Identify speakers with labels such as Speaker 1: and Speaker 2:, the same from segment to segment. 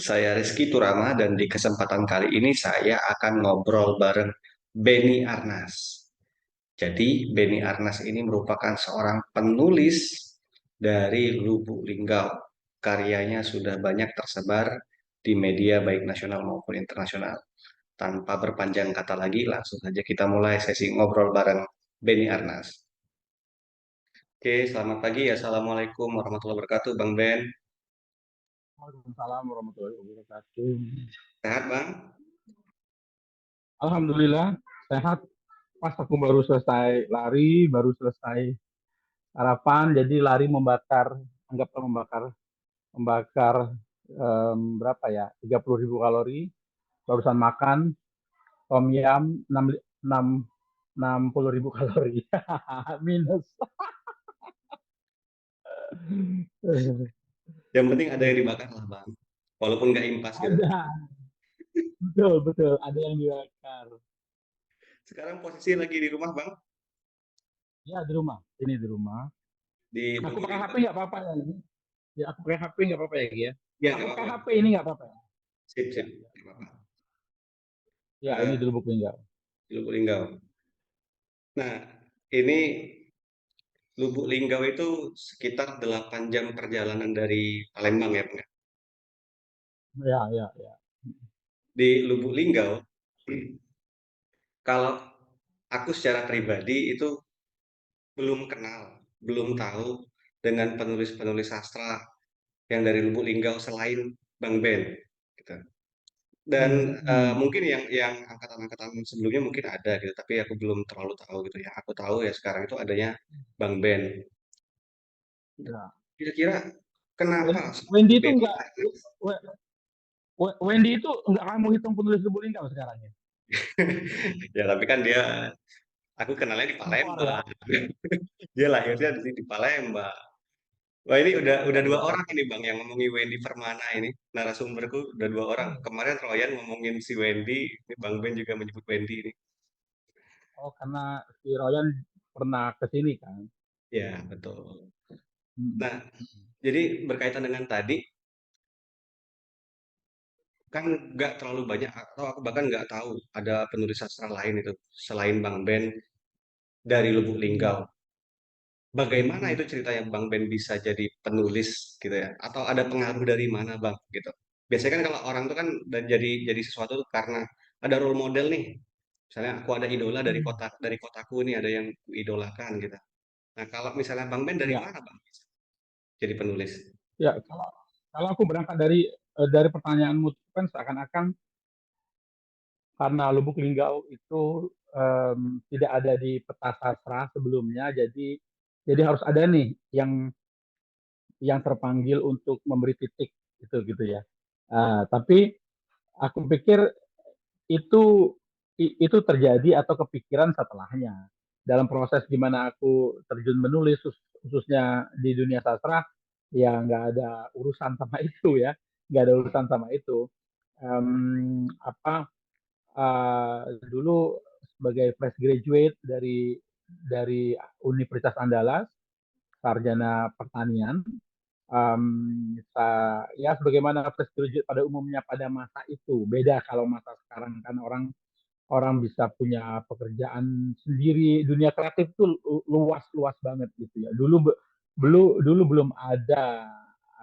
Speaker 1: saya Rizky Turama dan di kesempatan kali ini saya akan ngobrol bareng Beni Arnas. Jadi Beni Arnas ini merupakan seorang penulis dari Lubuk Linggau. Karyanya sudah banyak tersebar di media baik nasional maupun internasional. Tanpa berpanjang kata lagi, langsung saja kita mulai sesi ngobrol bareng Beni Arnas. Oke, selamat pagi. Assalamualaikum warahmatullahi wabarakatuh, Bang Ben.
Speaker 2: Waalaikumsalam warahmatullahi wabarakatuh.
Speaker 1: Sehat, Bang?
Speaker 2: Alhamdulillah sehat. Pas aku baru selesai lari, baru selesai sarapan, jadi lari membakar, anggaplah membakar berapa ya, 30.000 kalori. Barusan makan tom yum 60.000 kalori. Minus.
Speaker 1: Yang penting ada yang dibakar lah, Bang. Walaupun nggak impas gitu.
Speaker 2: Ada, betul betul, ada yang dibakar.
Speaker 1: Sekarang posisi lagi di rumah, Bang.
Speaker 2: Ya di rumah, ini di rumah.
Speaker 1: Di
Speaker 2: Aku
Speaker 1: Lubuk
Speaker 2: pakai HP
Speaker 1: Linggau.
Speaker 2: nggak apa-apa ya ini? Ya aku pakai HP nggak apa-apa ya, Gi, ya?
Speaker 1: Ya,
Speaker 2: Aku
Speaker 1: nggak
Speaker 2: pakai HP
Speaker 1: apa-apa.
Speaker 2: ini nggak apa-apa ya?
Speaker 1: Sip,
Speaker 2: Ya,
Speaker 1: sip.
Speaker 2: ya.
Speaker 1: Nggak apa-apa.
Speaker 2: Ya, ini di
Speaker 1: Eh,
Speaker 2: Lubuk Linggau.
Speaker 1: di Lubuk Linggau. Nah, ini Lubuk Linggau itu sekitar 8 jam perjalanan dari Palembang ya, Bang, ya?
Speaker 2: Ya, ya, ya.
Speaker 1: Di Lubuk Linggau, kalau aku secara pribadi itu belum kenal, belum tahu dengan penulis-penulis sastra yang dari Lubuk Linggau selain Bang Ben, gitu. Dan
Speaker 2: Hmm, hmm.
Speaker 1: mungkin yang angkatan-angkatan sebelumnya mungkin ada gitu, tapi aku belum terlalu tahu gitu. Yang aku tahu ya sekarang itu adanya Bang Ben.
Speaker 2: Ya.
Speaker 1: Kira-kira kenapa
Speaker 2: Wendy itu
Speaker 1: Benny
Speaker 2: enggak,
Speaker 1: Arnas?
Speaker 2: Wendy itu enggak kamu hitung penulis Lubuk Linggau sekarang ya?
Speaker 1: Ya tapi kan dia, aku kenalnya di
Speaker 2: Impor ya?
Speaker 1: Palembang. Dia lahirnya di Palembang. Wah ini udah
Speaker 2: Iya,
Speaker 1: dua
Speaker 2: iya.
Speaker 1: orang ini Bang yang ngomongin Wendy Permana ini. Narasumberku udah dua orang. Kemarin Royan ngomongin si Wendy, ini Bang Ben juga menyebut Wendy ini.
Speaker 2: Oh, karena si Royan pernah ke sini kan?
Speaker 1: Ya betul.
Speaker 2: Hmm.
Speaker 1: Nah, jadi berkaitan dengan tadi, kan nggak terlalu banyak atau aku bahkan nggak tahu ada penulis sastra lain itu selain Bang Ben dari Lubuk Linggau.
Speaker 2: Hmm.
Speaker 1: Bagaimana
Speaker 2: Hmm.
Speaker 1: itu ceritanya Bang Ben bisa jadi penulis gitu ya? Atau ada pengaruh dari mana Bang gitu? Biasanya kan kalau orang tuh kan dan jadi sesuatu tuh karena ada role model nih. Misalnya aku ada idola
Speaker 2: Hmm.
Speaker 1: dari kotaku nih ada yang idolakan gitu. Nah kalau misalnya Bang Ben dari
Speaker 2: Ya,
Speaker 1: mana Bang jadi penulis?
Speaker 2: ya. Kalau aku berangkat dari pertanyaanmu kan seakan-akan karena Lubuk Linggau itu tidak ada di peta sastra sebelumnya, jadi harus ada nih yang terpanggil untuk memberi titik gitu ya. Tapi aku pikir itu itu terjadi atau kepikiran setelahnya. Dalam proses gimana aku terjun menulis khususnya di dunia sastra, ya nggak ada urusan sama itu ya, nggak ada urusan sama itu. Apa Dulu sebagai fresh graduate dari Universitas Andalas, sarjana pertanian. Ya sebagaimana fresh graduate pada umumnya pada masa itu, beda kalau masa sekarang kan orang orang bisa punya pekerjaan sendiri. Dunia kreatif itu luas banget gitu ya. Dulu belum ada,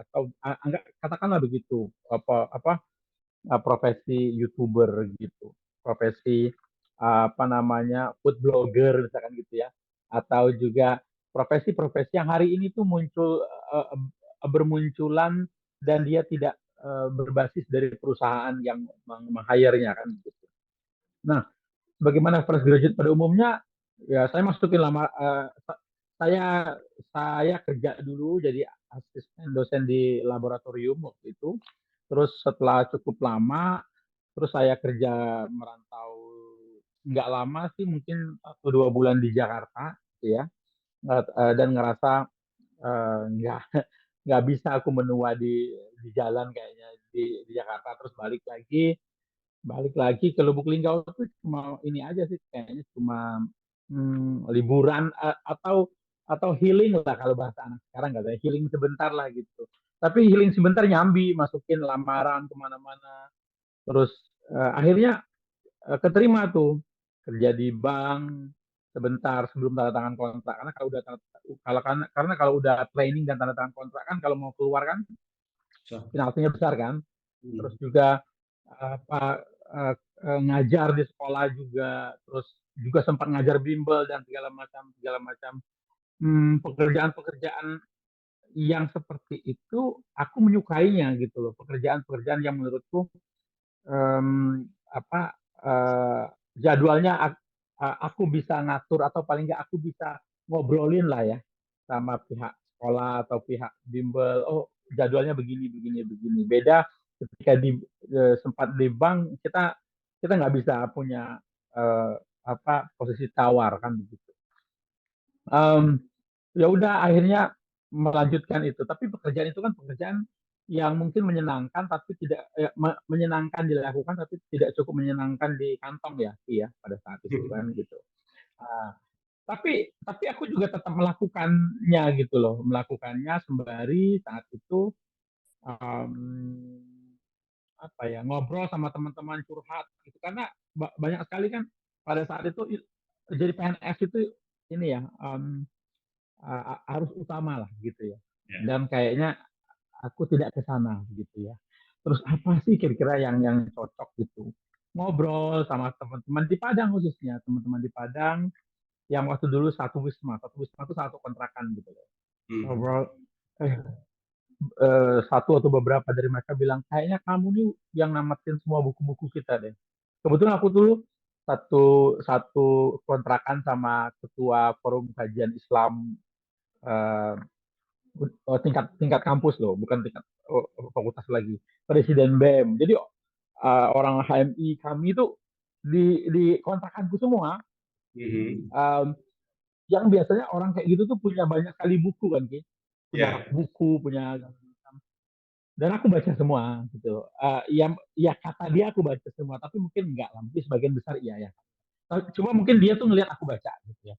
Speaker 2: atau katakanlah begitu, apa apa profesi YouTuber gitu, profesi apa namanya, food blogger misalkan gitu ya, atau juga profesi-profesi yang hari ini tuh bermunculan dan dia tidak berbasis dari perusahaan yang meng-hire-nya kan gitu. Nah, bagaimana fresh graduate pada umumnya, ya saya masukin lama, saya saya kerja dulu jadi asisten dosen di laboratorium waktu itu. Terus setelah cukup lama, terus saya kerja merantau nggak lama sih, mungkin 1 2 bulan di Jakarta, gitu ya. Dan ngerasa nggak nggak bisa aku menua di jalan kayaknya di Jakarta. Terus balik lagi ke Lubuk Linggau itu cuma ini aja sih, kayaknya cuma liburan, atau healing lah kalau bahasa anak sekarang, katanya healing sebentar lah gitu. tapi healing sebentar nyambi, masukin lamaran kemana-mana. Terus akhirnya keterima tuh kerja di bank sebentar sebelum tanda tangan kontrak. Karena kalau udah karena kalau udah training dan tanda tangan kontrak kan kalau mau keluar kan
Speaker 1: So,
Speaker 2: penaltinya besar kan. Terus
Speaker 1: hmm.
Speaker 2: juga apa ngajar di sekolah juga, terus juga sempat ngajar bimbel dan segala macam pekerjaan-pekerjaan yang seperti itu aku menyukainya gitu loh, pekerjaan-pekerjaan yang menurutku apa jadwalnya aku bisa ngatur atau paling nggak aku bisa ngobrolin lah ya sama pihak sekolah atau pihak bimbel. Oh, jadwalnya begini begini begini. Beda ketika sempat di bank kita nggak bisa punya eh, apa posisi tawar kan begitu. Em, Ya udah akhirnya melanjutkan itu. Tapi pekerjaan itu kan pekerjaan yang mungkin menyenangkan tapi tidak menyenangkan dilakukan tapi tidak cukup menyenangkan di kantong ya, iya pada saat itu kan gitu. Ah, tapi aku juga tetap melakukannya gitu loh, melakukannya sembari saat itu em, apa ya ngobrol sama teman-teman curhat gitu karena banyak sekali kan pada saat itu jadi PNS itu ini ya harus utama lah gitu ya.
Speaker 1: Ya.
Speaker 2: Dan kayaknya aku tidak ke sana gitu ya. Terus apa sih kira-kira yang cocok gitu? Ngobrol sama teman-teman di Padang khususnya, teman-teman di Padang yang waktu dulu satu wisma itu satu kontrakan gitu loh.
Speaker 1: Hmm.
Speaker 2: Ngobrol, eh, satu atau beberapa dari mereka bilang kayaknya kamu nih yang namatin semua buku-buku kita deh. Kebetulan aku dulu satu satu kontrakan sama ketua forum kajian Islam eh, tingkat tingkat kampus loh, bukan tingkat fakultas lagi. Presiden BEM. Jadi orang HMI kami itu di kontrakanku semua.
Speaker 1: Mhm.
Speaker 2: Um, yang biasanya orang kayak gitu tuh punya banyak kali buku kan, Ki. Punya rak
Speaker 1: Ya.
Speaker 2: buku, punya dan aku baca semua gitu. Ya kata dia aku baca semua, tapi mungkin enggak lah. Mungkin sebagian besar iya ya. Cuma mungkin dia tuh ngelihat aku baca gitu ya.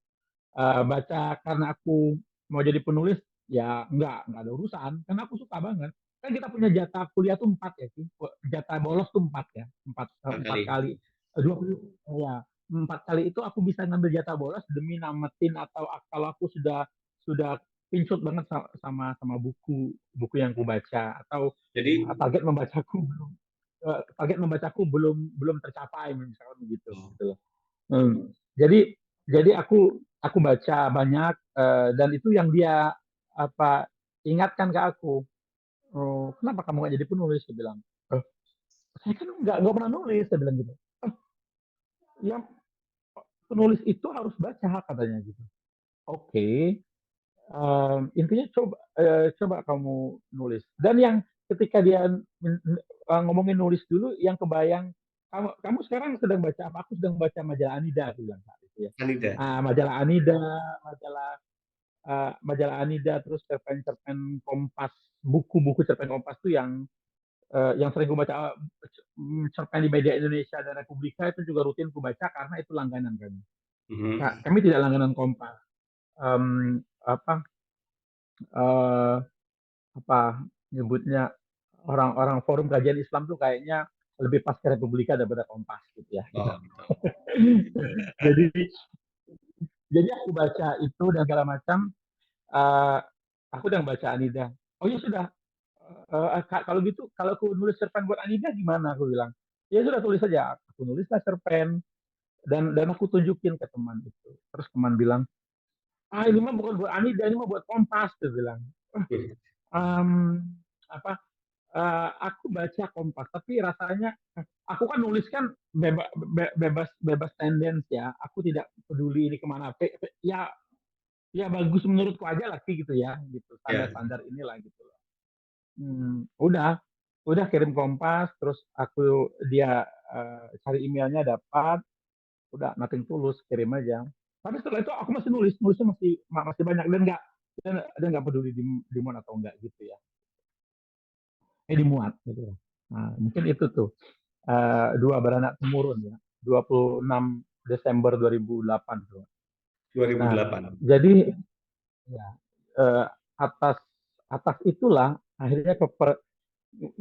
Speaker 2: Baca karena aku mau jadi penulis ya enggak ada urusan karena aku suka banget kan kita punya jatah kuliah tuh empat ya sih jatah bolos tuh empat ya
Speaker 1: Empat
Speaker 2: empat
Speaker 1: kali.
Speaker 2: kali 20 ya empat kali itu aku bisa ngambil jatah bolos demi namatin atau kalau aku sudah pincut banget sama buku buku yang aku baca atau
Speaker 1: Jadi,
Speaker 2: target membacaku belum target membacaku belum tercapai misalkan begitu
Speaker 1: oh,
Speaker 2: gitu loh. Jadi aku baca banyak dan itu yang dia apa ingatkan ke aku. Oh, kenapa kamu nggak jadi penulis? Dia bilang. "Oh, saya kan nggak pernah nulis. Saya bilang gitu. "Oh, yang penulis itu harus baca katanya gitu. Oke. Intinya coba kamu nulis. Dan yang ketika dia ngomongin nulis dulu, yang kebayang kamu sekarang sedang baca apa? Aku sedang baca majalah Anida, aku bilang saat itu ya.
Speaker 1: Kanida.
Speaker 2: Majalah Anida, majalah majalah Anida, terus cerpen-cerpen Kompas, buku-buku cerpen Kompas tuh yang sering gue baca cerpen di media Indonesia dan Republika itu juga rutin gue baca karena itu langganan kami.
Speaker 1: Mhm.
Speaker 2: Kami tidak langganan Kompas. Apa eh, apa nyebutnya orang-orang forum kajian Islam tuh kayaknya lebih pas ke Republika daripada Kompas gitu ya gitu.
Speaker 1: Oh, gitu.
Speaker 2: jadi jadi aku baca itu dan segala macam. eh, aku udah baca Anida. Oh ya sudah. Kalau gitu kalau aku nulis cerpen buat Anida gimana? Aku bilang. Ya sudah tulis saja. Aku nulislah cerpen dan aku tunjukin ke teman itu. Terus teman bilang, ini mah bukan buat Anida, ini mah buat Kompas. Dia bilang. Um, apa aku baca Kompas, tapi rasanya aku kan nulis kan bebas tendens ya. Aku tidak peduli ini kemana. Ya ya bagus menurutku aja lah sih gitu ya, gitu
Speaker 1: Ya.
Speaker 2: standar-standar inilah gitu loh. Udah kirim Kompas, terus dia cari emailnya dapat, udah nothing tulus kirim aja. Tapi setelah itu aku masih nulisnya masih banyak dan nggak peduli di mana atau enggak gitu ya. Dimuat gitu. Nah, mungkin itu tuh dua beranak temurun ya 26 Desember 2008 tuh. Nah
Speaker 1: 2008.
Speaker 2: jadi ya, atas atas itulah akhirnya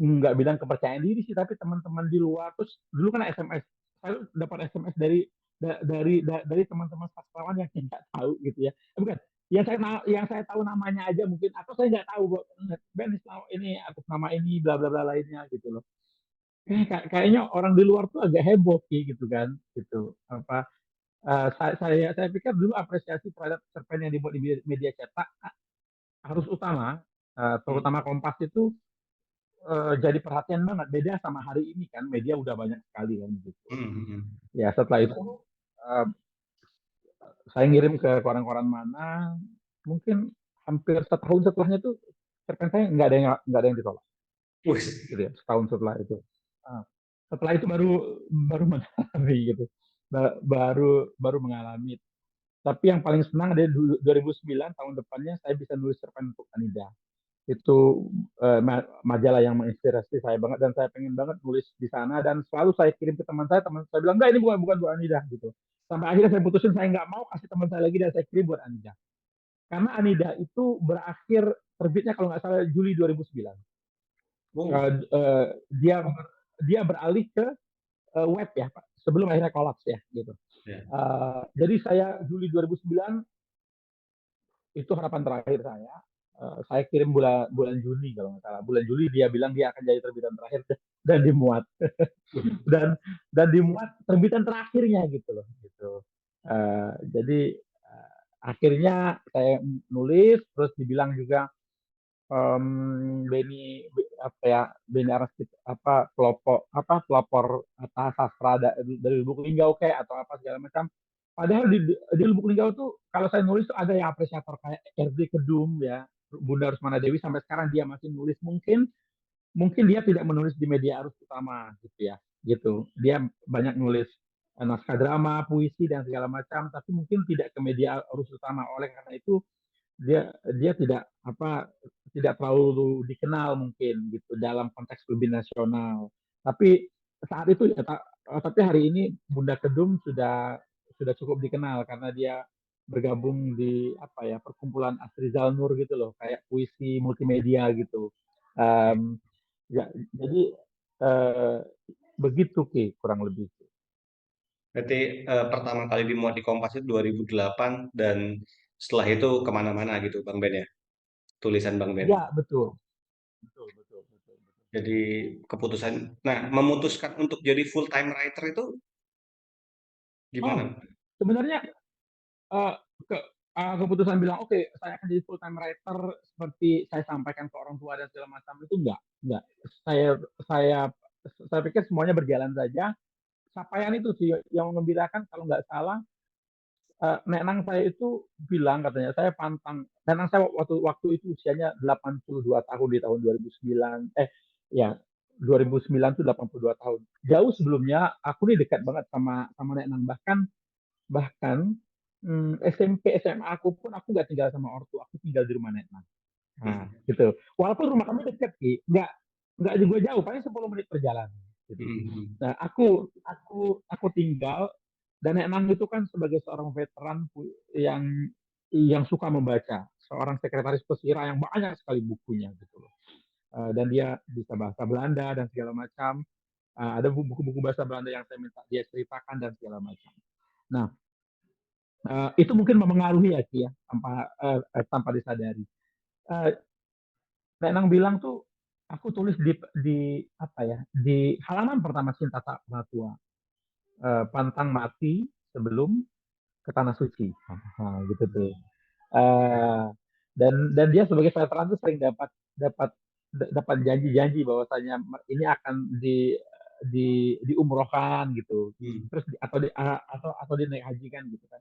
Speaker 2: nggak bilang kepercayaan diri sih, tapi teman-teman di luar. Terus dulu kan SMS, saya dapat SMS dari teman-teman sastrawan yang saya nggak tahu gitu ya. Bukan, yang saya tahu namanya aja mungkin, atau saya nggak tahu Ben ini atas nama ini bla bla bla lainnya gitu loh. Kayaknya orang di luar tuh agak heboh sih gitu kan, gitu apa. Saya pikir dulu apresiasi terhadap cerpen yang dibuat di media cetak harus utama,
Speaker 1: Hmm.
Speaker 2: terutama Kompas itu jadi perhatian banget. Beda sama hari ini kan, media udah banyak sekali kan gitu.
Speaker 1: Hmm. Hmm.
Speaker 2: Ya setelah itu uh, saya ngirim ke koran-koran mana, mungkin hampir setahun setelahnya tuh cerpen saya nggak ada yang ditolak
Speaker 1: Wih,
Speaker 2: gitu ya, setahun setelah itu. Uh, Setelah itu baru baru mengalami gitu, baru mengalami. Tapi yang paling senang ada 2009, tahun depannya saya bisa nulis cerpen untuk Anida. Itu majalah yang menginspirasi saya banget, dan saya pengen banget nulis di sana, dan selalu saya kirim ke teman saya bilang enggak, ini bukan bukan buat Anida gitu. Sampai akhirnya saya putusin saya nggak mau kasih teman saya lagi, dan saya kirim buat Anida. Karena Anida itu berakhir terbitnya kalau nggak salah Juli 2009.
Speaker 1: wow.
Speaker 2: Uh, uh, dia dia beralih ke web ya Pak, sebelum akhirnya kolaps ya gitu.
Speaker 1: Ya.
Speaker 2: Jadi saya Juli 2009 itu harapan terakhir saya. Saya kirim bulan bulan Juni kalau nggak salah. Bulan Juli dia bilang dia akan jadi terbitan terakhir dan dimuat dan dimuat terbitan terakhirnya gitu loh. Gitu. Jadi akhirnya saya nulis, terus dibilang juga Beni apa ya, Beni Arnaz apa pelopor atas sastra dari Lubuk Linggau kayak atau apa segala macam. Padahal di Lubuk Linggau tuh kalau saya nulis tuh ada yang apresiator kayak RD Kedum ya, Bunda Rusmana Dewi, sampai sekarang dia masih nulis. Mungkin mungkin dia tidak menulis di media arus utama gitu ya, gitu. Dia banyak nulis naskah drama, puisi dan segala macam, tapi mungkin tidak ke media arus utama. Oleh karena itu dia dia tidak terlalu dikenal mungkin gitu dalam konteks lebih nasional. Tapi saat itu ya tapi hari ini Bunda Kedung sudah cukup dikenal karena dia bergabung di apa ya, perkumpulan Asrizal Nur gitu loh, kayak puisi multimedia gitu. Um, ya jadi uh, begitu Ki kurang lebih.
Speaker 1: Berarti pertama kali dimuat di Kompas itu 2008 dan setelah itu kemana-mana gitu Bang Ben ya, tulisan Bang Ben.
Speaker 2: Ya betul betul betul betul betul.
Speaker 1: Jadi keputusan, nah memutuskan untuk jadi full time writer itu
Speaker 2: Oh
Speaker 1: gimana?
Speaker 2: sebenarnya eh, ke keputusan bilang oke saya akan jadi full time writer seperti saya sampaikan ke orang tua dan segala macam itu enggak. Saya saya pikir semuanya berjalan saja. Capaian itu sih yang mengembirakan. Kalau nggak salah nenang saya itu bilang, katanya saya pantang, nenang saya waktu waktu itu usianya 82 tahun di tahun 2009, ya 2009 itu 82 tahun, jauh sebelumnya aku nih dekat banget sama sama nenang. Bahkan bahkan SMP SMA aku pun aku nggak tinggal sama ortu, aku tinggal di rumah nenek. Nah, gitu. Walaupun rumah kami dekat sih, nggak juga jauh, paling 10 menit perjalanan. Gitu. Nah, aku tinggal, dan nenek itu kan sebagai seorang veteran yang yang suka membaca, seorang sekretaris pesira yang banyak sekali bukunya gitu loh. Dan dia bisa bahasa Belanda dan segala macam. Ada buku-buku bahasa Belanda yang saya minta dia ceritakan dan segala macam. Nah, itu mungkin mempengaruhi ya Ki ya, tanpa disadari. Uh, Nenang bilang tuh aku tulis di apa ya, di halaman pertama Cinta Tak Pernah Tua, pantang mati sebelum ke tanah suci. Gitu tuh. Uh, dan dia sebagai veteran tuh sering dapat dapat janji-janji bahwasanya ini akan diumrohkan gitu,
Speaker 1: Hmm.
Speaker 2: terus atau dinaik haji kan gitu kan.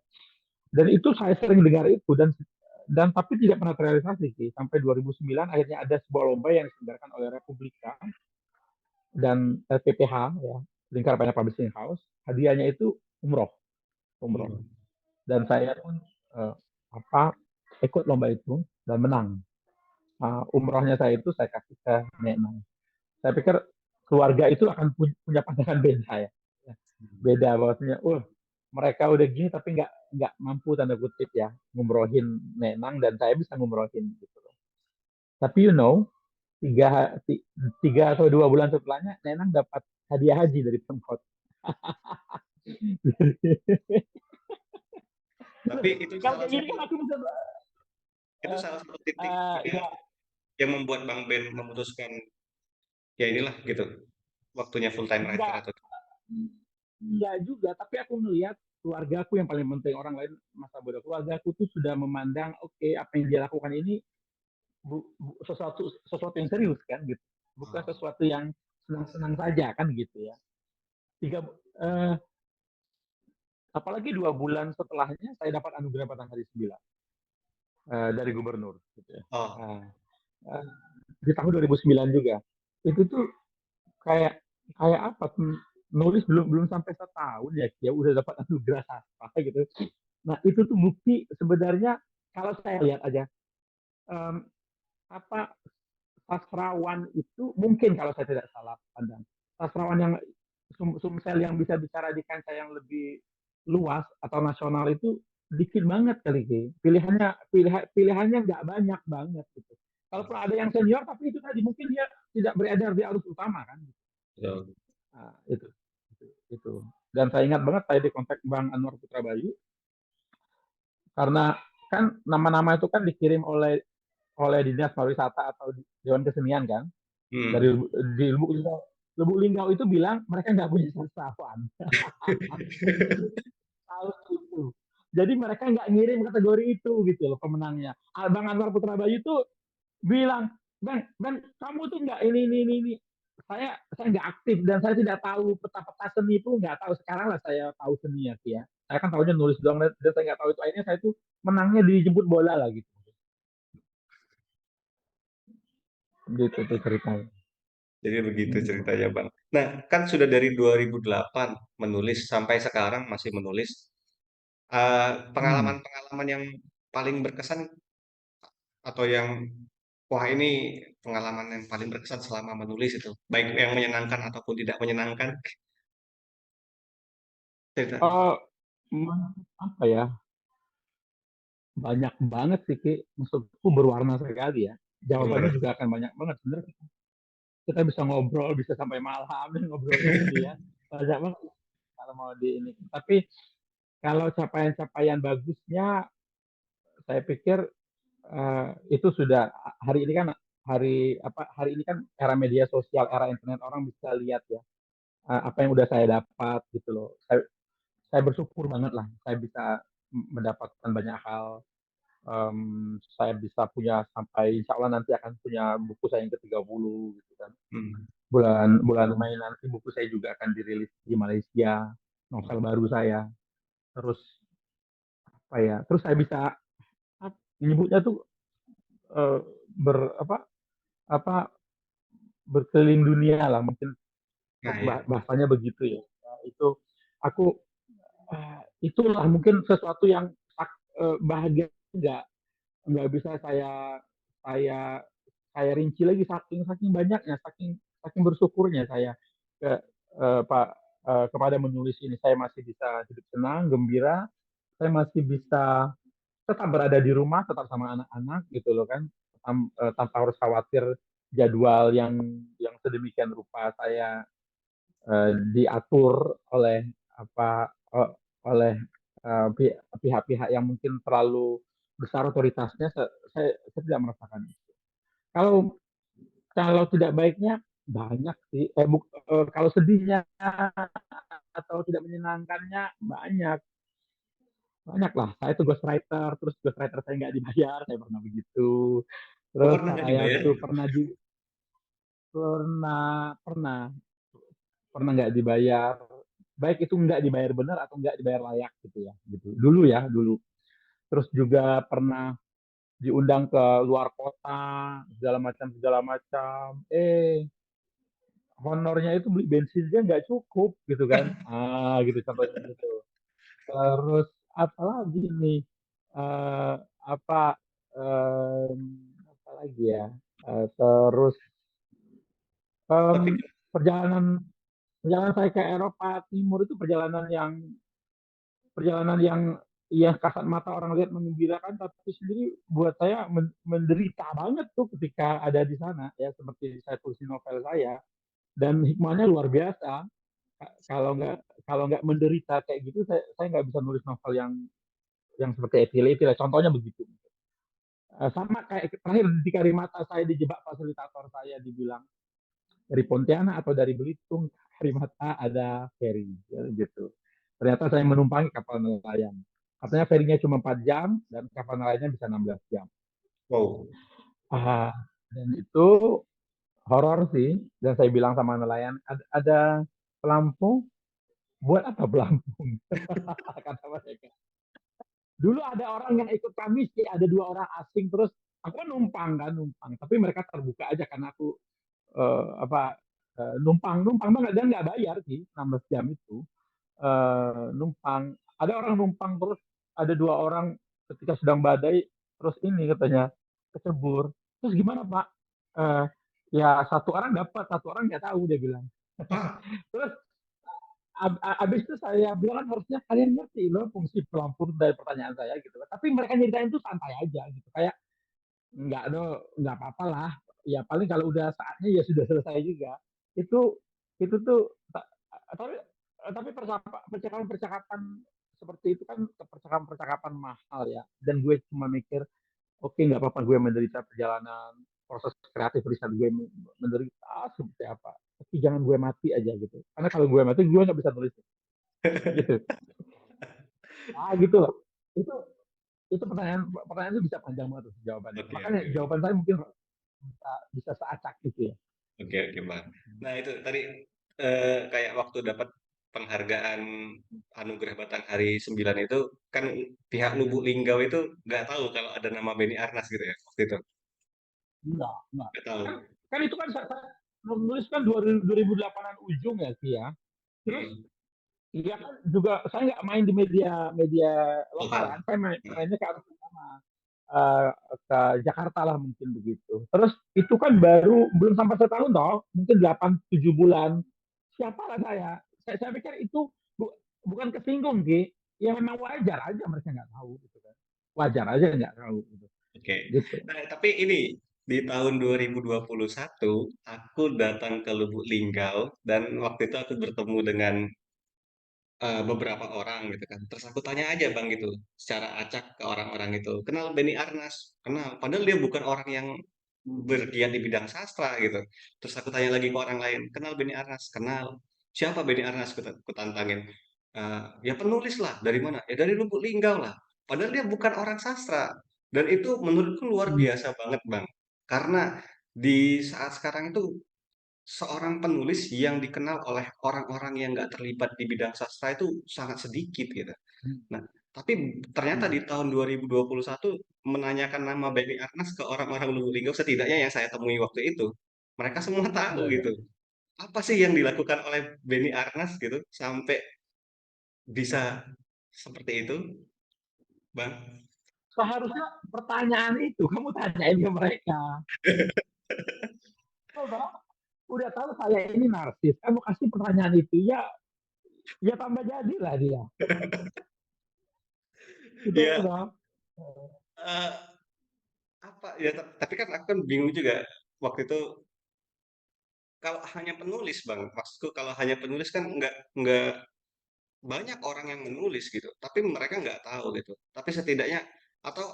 Speaker 2: Dan itu saya sering dengar itu, dan tapi tidak pernah terrealisasi sih. Sampai 2009 akhirnya ada sebuah lomba yang diselenggarakan oleh Republika dan PPH ya, Lingkar Pena Publishing House. Hadiahnya itu umroh, umroh.
Speaker 1: Hmm.
Speaker 2: Dan saya pun uh, apa ikut lomba itu dan menang. Umrohnya saya itu saya kasih ke Nenek. Saya pikir keluarga itu akan punya pandangan beda ya. Beda bahwasanya, mereka udah gini tapi nggak mampu tanda kutip ya ngumrohin Nenang, dan saya bisa ngumrohin gitu loh. Tapi tiga, tiga atau 2 bulan setelahnya Nenang dapat hadiah haji dari Pemkot.
Speaker 1: Tapi itu
Speaker 2: Kalau
Speaker 1: salah
Speaker 2: kayak gini
Speaker 1: satu
Speaker 2: kan aku bisa
Speaker 1: itu
Speaker 2: uh,
Speaker 1: salah satu titik
Speaker 2: ya
Speaker 1: yang membuat Bang Ben memutuskan ya inilah gitu waktunya full time writer
Speaker 2: enggak
Speaker 1: atau
Speaker 2: enggak juga, tapi aku ngelihat keluarga aku yang paling penting, orang lain masa bodoh. Keluarga aku tuh sudah memandang oke, apa yang dia lakukan ini sesuatu yang serius kan gitu, bukan
Speaker 1: oh,
Speaker 2: sesuatu yang senang-senang saja kan gitu ya. Tiga eh, Apalagi 2 bulan setelahnya saya dapat anugerah Batanghari 9 dari gubernur gitu ya.
Speaker 1: oh,
Speaker 2: Uh, uh, di tahun 2009 juga. Itu tuh kayak kayak apa tuh, nulis belum belum sampai setahun ya dia udah dapat anugerah sastra gitu. Nah itu tuh bukti sebenarnya, kalau saya lihat aja, um, apa, sastrawan itu mungkin, kalau saya tidak salah pandang, sastrawan yang sumsel yang bisa bicara di kancah yang lebih luas atau nasional itu dikit banget kali ini. Pilihannya nggak banyak banget gitu. Kalaupun ada yang senior, tapi itu tadi mungkin dia tidak beredar di arus utama kan.
Speaker 1: betul.
Speaker 2: Nah, itu. Dan saya ingat banget saya di kontak Bang Anwar Putra Bayu, karena kan nama-nama itu kan dikirim oleh Dinas Pariwisata atau Dewan Kesenian kan, dari
Speaker 1: Hmm.
Speaker 2: di Lubuk Linggau. Lubuk Linggau itu bilang mereka nggak punya sastrawan. Tahu itu. Jadi mereka nggak ngirim kategori itu gitu loh pemenangnya. Bang Anwar Putra Bayu tuh bilang, Bang, kamu tuh nggak ini. Saya nggak aktif dan saya tidak tahu peta-peta seni itu, nggak tahu. Sekarang lah saya tahu seni ya, ya. Saya kan tahunya nulis doang dan saya nggak tahu itu. Akhirnya saya tuh menangnya dijemput bola lah gitu. Gitu tuh ceritanya.
Speaker 1: Jadi begitu
Speaker 2: Hmm.
Speaker 1: ceritanya Bang. Nah, kan sudah dari 2008 menulis sampai sekarang masih menulis.
Speaker 2: Hmm.
Speaker 1: Pengalaman-pengalaman yang paling berkesan atau yang wah ini pengalaman yang paling berkesan selama menulis itu, baik yang menyenangkan ataupun tidak menyenangkan, cerita.
Speaker 2: Oh, apa ya? Banyak banget sih, Ki. Maksudku berwarna sekali ya. Jawabannya
Speaker 1: Berwarna.
Speaker 2: juga akan banyak banget. Sebenarnya kita bisa ngobrol, bisa sampai malam ngobrolin ini ya. Banyak banget kalau mau di ini. Tapi kalau capaian-capaian bagusnya, saya pikir itu sudah hari ini kan, hari ini kan era media sosial, era internet, orang bisa lihat ya apa yang udah saya dapat gitu loh. Saya bersyukur banget lah saya bisa mendapatkan banyak hal. Saya bisa punya, sampai insya Allah nanti akan punya buku saya yang ke-30 gitu kan.
Speaker 1: Hmm.
Speaker 2: Bulan bulan Mei nanti buku saya juga akan dirilis di Malaysia, novel baru saya. Terus apa ya? Terus saya bisa menyebutnya tuh eh, ber apa apa berkeliling dunia lah mungkin,
Speaker 1: Nah ya,
Speaker 2: bahasanya begitu ya. Nah, itu aku itulah mungkin sesuatu yang bahagia, nggak bisa saya saya rinci lagi, saking saking banyaknya, saking saking bersyukurnya saya ke Pak kepada menulis ini. Saya masih bisa hidup tenang, gembira. Saya masih bisa tetap berada di rumah, tetap sama anak-anak gitu loh kan, tanpa harus khawatir jadwal yang sedemikian rupa saya diatur oleh apa oleh pihak-pihak yang mungkin terlalu besar otoritasnya. Saya tidak merasakan itu. Kalau kalau tidak baiknya banyak sih. Kalau sedihnya atau tidak menyenangkannya banyak, banyak lah. Saya tuh ghostwriter, terus ghostwriter saya nggak dibayar, saya pernah begitu.
Speaker 1: oh,
Speaker 2: Terus
Speaker 1: pernah nggak
Speaker 2: saya
Speaker 1: dibayar?
Speaker 2: tuh pernah pernah pernah nggak dibayar, baik itu nggak dibayar benar atau nggak dibayar layak gitu ya, gitu dulu ya, dulu. Terus juga pernah diundang ke luar kota, segala macam, honornya itu beli bensinnya nggak cukup gitu kan, gitu contohnya gitu. Terus apa lagi nih, eh, apa em, apa lagi ya. Terus em,
Speaker 1: Tapi
Speaker 2: perjalanan perjalanan saya ke Eropa Timur itu perjalanan yang ya kasat mata orang lihat menggembirakan, tapi sendiri buat saya menderita banget tuh ketika ada di sana ya, seperti saya tulis di novel saya, dan hikmahnya luar biasa. Kalau nggak menderita kayak gitu, saya nggak bisa nulis novel yang seperti Ethel lah. Contohnya begitu. Sama kayak terakhir di Karimata, saya dijebak fasilitator saya, dibilang dari Pontianak atau dari Belitung, Karimata ada ferry ya, gitu. Ternyata saya menumpangi kapal nelayan. Katanya ferinya cuma 4 jam dan kapal nelayannya bisa 16 jam.
Speaker 1: Wow.
Speaker 2: Ah, dan itu horor sih. Dan saya bilang sama nelayan, ada pelampung, buat apa pelampung? Kata mereka. Dulu ada orang yang ikut kami sih, ada 2 orang asing, terus aku kan numpang, tapi mereka terbuka aja karena aku numpang banget dan nggak bayar sih 16 jam itu. Numpang, ada orang numpang, terus ada 2 orang ketika sedang badai, terus ini katanya kecebur, terus gimana Pak? Eh, ya 1 orang dapat, 1 orang nggak tahu, dia bilang.
Speaker 1: Ah,
Speaker 2: Terus abis itu saya bilang kan harusnya kalian ngerti loh fungsi pelampung dari pertanyaan saya gitu. Tapi mereka nyeritain itu santai aja gitu, kayak nggak no, nggak apa-apa lah, ya paling kalau udah saatnya ya sudah selesai juga. Itu itu tuh, tapi percakapan-percakapan seperti itu kan percakapan-percakapan mahal ya, dan gue cuma mikir, oke, nggak apa-apa gue menderita perjalanan proses kreatif riset gue, menderita seperti apa, tapi jangan gue mati aja gitu, karena kalau gue mati gue nggak bisa tulis gitu. Gitu loh. Itu itu pertanyaan pertanyaan itu bisa panjang banget tuh jawabannya,
Speaker 1: oke,
Speaker 2: makanya
Speaker 1: oke,
Speaker 2: jawaban saya mungkin bisa seacak gitu ya.
Speaker 1: oke, oke, Bang. Nah, itu tadi kayak waktu dapat penghargaan Anugerah Batanghari 9 itu kan pihak Lubuk Linggau itu nggak tahu kalau ada nama Beni Arnas gitu ya waktu itu.
Speaker 2: Enggak.
Speaker 1: Nggak tahu.
Speaker 2: Kan, kan itu kan saya menulis kan 2008-an ujung ya sih ya. Terus
Speaker 1: Hmm.
Speaker 2: ya kan juga saya nggak main di media media lokal kan,
Speaker 1: Lokal.
Speaker 2: saya
Speaker 1: Nah,
Speaker 2: mainnya ke arah sana, eh, ke Jakarta lah mungkin begitu. Terus itu kan baru belum sampai setahun toh, mungkin 8 7 bulan. Siapa lah saya pikir itu bukan kesinggung Ki, ya memang wajar aja mereka nggak tahu gitu kan, wajar aja nggak tahu gitu.
Speaker 1: oke.
Speaker 2: Gitu.
Speaker 1: Nah, tapi ini di tahun 2021 aku datang ke Lubuk Linggau dan waktu itu aku bertemu dengan beberapa orang gitu kan. Terus aku tanya aja Bang gitu, secara acak ke orang-orang itu, kenal Beni Arnas? Kenal. Padahal dia bukan orang yang bergiat di bidang sastra gitu. Terus aku tanya lagi ke orang lain, kenal Beni Arnas? Kenal. Siapa Beni Arnas? Kutantangin. Ya penulis lah. Dari mana? Ya dari Lubuk Linggau lah. Padahal dia bukan orang sastra. Dan itu menurutku luar biasa banget Bang. Karena di saat sekarang itu seorang penulis yang dikenal oleh orang-orang yang nggak terlibat di bidang sastra itu sangat sedikit gitu. Nah, tapi ternyata di tahun 2021 menanyakan nama Benny Arnas ke orang-orang Lubuk setidaknya yang saya temui waktu itu, mereka semua tahu
Speaker 2: Iya, iya.
Speaker 1: gitu. Apa sih yang dilakukan oleh Benny Arnas gitu sampai bisa seperti itu, Bang?
Speaker 2: Seharusnya pertanyaan itu kamu tanyain ke mereka. Coba, udah tahu saya ini narsis, kamu kasih pertanyaan itu, ya ya tambah jadilah dia. Itu
Speaker 1: Ya,
Speaker 2: udah.
Speaker 1: eh, apa ya? Tapi kan aku kan bingung juga waktu itu kalau hanya penulis, Bang. Maksudku kalau hanya penulis kan nggak banyak orang yang menulis gitu, tapi mereka nggak tahu gitu. Tapi setidaknya atau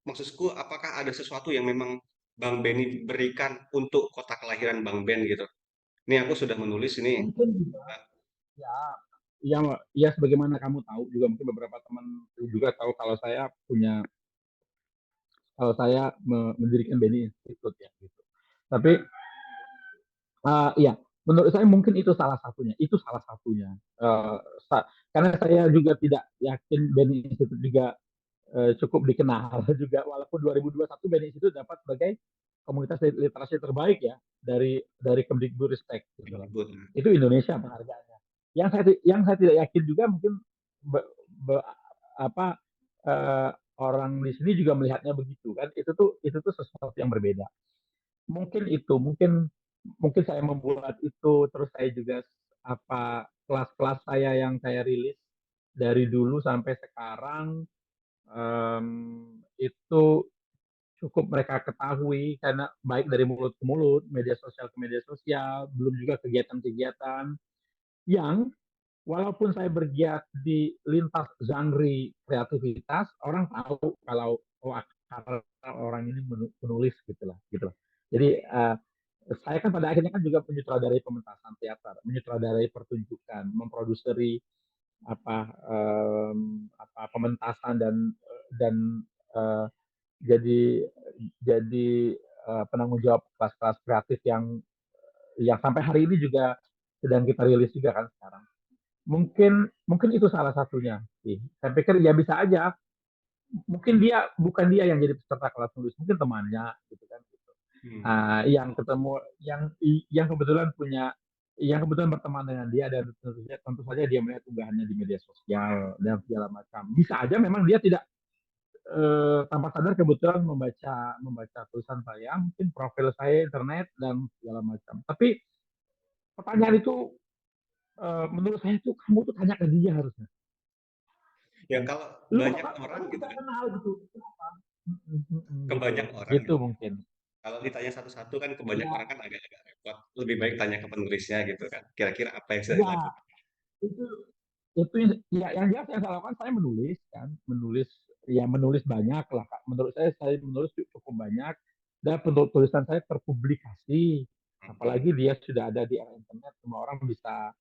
Speaker 1: maksudku apakah ada sesuatu yang memang Bang Beni berikan untuk kota kelahiran Bang Ben gitu. Ini aku sudah menulis ini.
Speaker 2: Mungkin juga, ya, ya, ya sebagaimana kamu tahu juga, mungkin beberapa teman juga tahu kalau saya mendirikan Beni Institute ya gitu. Tapi ya, menurut saya mungkin itu salah satunya. Itu salah satunya. Uh, karena saya juga tidak yakin Beni Institute juga cukup dikenal juga, walaupun 2021 Beni Institute dapat sebagai komunitas literasi terbaik ya dari Kemdikbudristek gitu loh.
Speaker 1: Disebut.
Speaker 2: Itu Indonesia penghargaannya. Yang saya tidak yakin juga, mungkin be, be, apa orang di sini juga melihatnya begitu kan. Itu tuh sesuatu yang berbeda. Mungkin saya membuat itu, terus saya juga kelas-kelas saya yang saya rilis dari dulu sampai sekarang, itu cukup mereka ketahui karena baik dari mulut ke mulut, media sosial ke media sosial, belum juga kegiatan-kegiatan yang walaupun saya bergiat di lintas genre kreativitas, orang tahu kalau oh, orang ini menulis gitu lah. Jadi saya kan pada akhirnya kan juga menyutradarai pementasan teater, menyutradarai pertunjukan, memproduksi apa pementasan dan uh, jadi jadi penanggung jawab kelas-kelas kreatif yang sampai hari ini juga sedang kita rilis juga kan sekarang. Mungkin mungkin itu salah satunya sih. Saya pikir ya bisa aja. Mungkin bukan dia yang jadi peserta kelas tulis, mungkin temannya gitu kan. Gitu.
Speaker 1: Hmm.
Speaker 2: Yang ketemu yang kebetulan yang kebetulan berteman dengan dia dan tentu saja dia melihat unggahannya di media sosial dan segala macam. Bisa aja memang dia tidak tanpa sadar kebetulan membaca membaca tulisan saya, mungkin profil saya internet dan segala macam. Tapi pertanyaan itu menurut saya itu kamu tuh tanya ke dia harusnya.
Speaker 1: Ya kalau
Speaker 2: Lu
Speaker 1: banyak
Speaker 2: kok
Speaker 1: orang
Speaker 2: kamu
Speaker 1: gitu
Speaker 2: tidak
Speaker 1: kan,
Speaker 2: kenal gitu.
Speaker 1: ke
Speaker 2: Gitu.
Speaker 1: banyak orang
Speaker 2: Gitu
Speaker 1: gitu.
Speaker 2: mungkin.
Speaker 1: Kalau ditanya satu-satu kan ke banyak orang
Speaker 2: Ya,
Speaker 1: kan agak-agak repot. Lebih baik tanya ke penulisnya gitu kan. Kira-kira apa yang sudah
Speaker 2: ya
Speaker 1: dilakukan?
Speaker 2: itu itu ya yang jelas yang saya lakukan saya menulis kan, menulis banyak lah Kak. Menurut saya menulis cukup banyak dan tulisan saya terpublikasi.
Speaker 1: Hmm.
Speaker 2: Apalagi dia sudah ada di era internet, semua orang bisa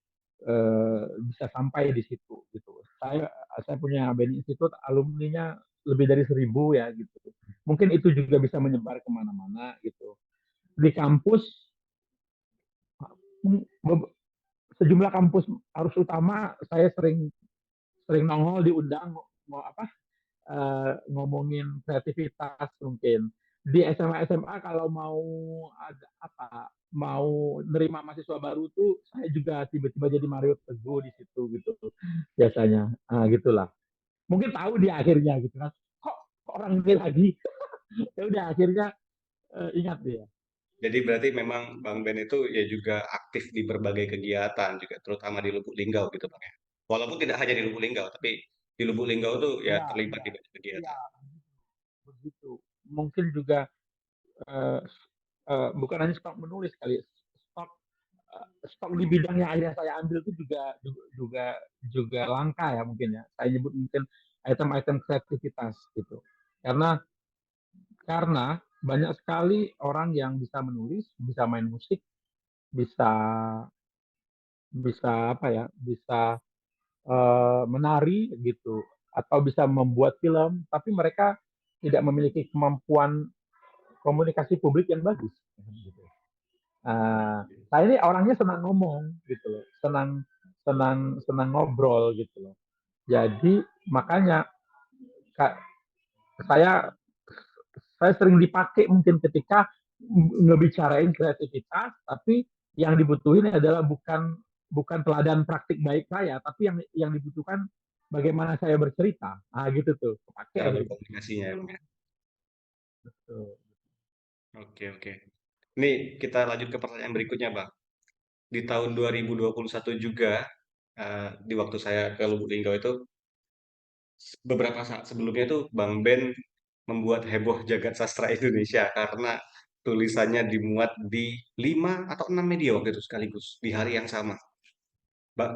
Speaker 2: sampai di situ gitu. Saya punya BNI Institute alumninya lebih dari 1.000 ya gitu. Mungkin itu juga bisa menyebar kemana-mana gitu. Di kampus sejumlah kampus arus utama saya sering sering nongol diundang mau apa ngomongin kreativitas mungkin di SMA SMA kalau mau ada apa mau nerima mahasiswa baru tuh saya juga tiba-tiba jadi Mario Teguh di situ gitu biasanya gitulah mungkin tahu di akhirnya gitu kan kok orang ini lagi ya udah akhirnya ingat dia.
Speaker 1: Jadi berarti memang Bang Ben itu ya juga aktif di berbagai kegiatan juga, terutama di Lubuk Linggau gitu Bang ya. Walaupun tidak hanya di Lubuk Linggau, tapi di Lubuk Linggau tuh ya
Speaker 2: Iya,
Speaker 1: terlibat
Speaker 2: iya,
Speaker 1: di banyak
Speaker 2: iya,
Speaker 1: kegiatan.
Speaker 2: begitu. Mungkin juga eh, bukan hanya stok menulis kali, stok stok di bidang yang akhirnya saya ambil itu juga juga langka ya mungkin ya. Saya nyebut mungkin item-item kreativitas gitu. Karena karena banyak sekali orang yang bisa menulis, bisa main musik, bisa bisa apa ya, bisa menari gitu, atau bisa membuat film, tapi mereka tidak memiliki kemampuan komunikasi publik yang bagus. Gitu. Saya ini orangnya senang ngomong gitu loh, senang senang senang ngobrol gitu loh. Jadi makanya saya saya sering dipakai mungkin ketika ngebicarain kreativitas, tapi yang dibutuhin adalah bukan bukan teladan praktik baik saya, tapi yang dibutuhkan bagaimana saya bercerita. Gitu tuh, pakai
Speaker 1: Cara
Speaker 2: akhirnya.
Speaker 1: berkomunikasinya ya Bang ya.
Speaker 2: Betul.
Speaker 1: Oke, oke. Ini kita lanjut ke pertanyaan berikutnya Bang. Di tahun 2021 juga, di waktu saya ke Lubuk Linggau itu, beberapa saat sebelumnya tuh Bang Ben membuat heboh jagat sastra Indonesia karena tulisannya dimuat di 5 atau 6 media waktu itu sekaligus di hari yang sama.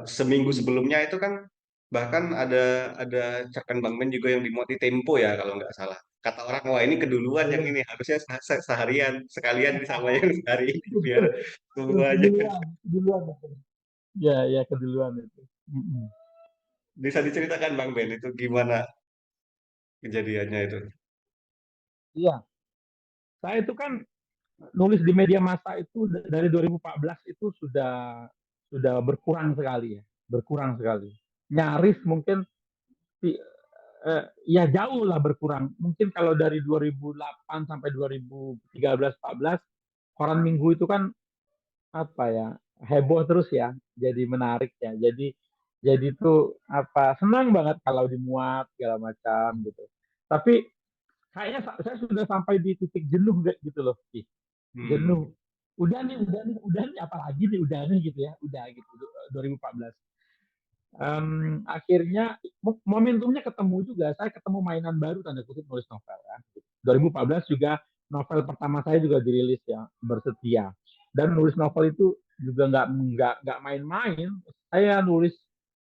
Speaker 1: Seminggu
Speaker 2: Hmm.
Speaker 1: sebelumnya itu kan bahkan ada cerpen Bang Ben juga yang dimuat di Tempo ya kalau nggak salah. Kata orang, wah ini keduluan
Speaker 2: Oh
Speaker 1: yang
Speaker 2: ya,
Speaker 1: ini harusnya seharian sekalian sama yang hari ini biar semuanya.
Speaker 2: keduluan, keduluan. Ya, ya keduluan itu. Mm-mm.
Speaker 1: Bisa diceritakan Bang Ben itu gimana kejadiannya itu?
Speaker 2: Iya, saya itu kan nulis di media massa itu dari 2014 itu sudah berkurang sekali ya, berkurang sekali. Nyaris mungkin ya jauh lah berkurang. Mungkin kalau dari 2008 sampai 2013-14 koran minggu itu kan apa ya heboh terus ya, jadi menarik ya. Jadi itu apa senang banget kalau dimuat segala macam gitu. Tapi kayaknya saya sudah sampai di titik jenuh gitu loh,
Speaker 1: Hmm.
Speaker 2: jenuh. Udah nih, apa lagi nih, udah nih gitu ya, udah gitu 2014. Akhirnya momentumnya ketemu juga. Saya ketemu mainan baru tanda kutip nulis novel ya. 2014 juga novel pertama saya juga dirilis ya, Bersetia. Dan nulis novel itu juga nggak main-main. Saya nulis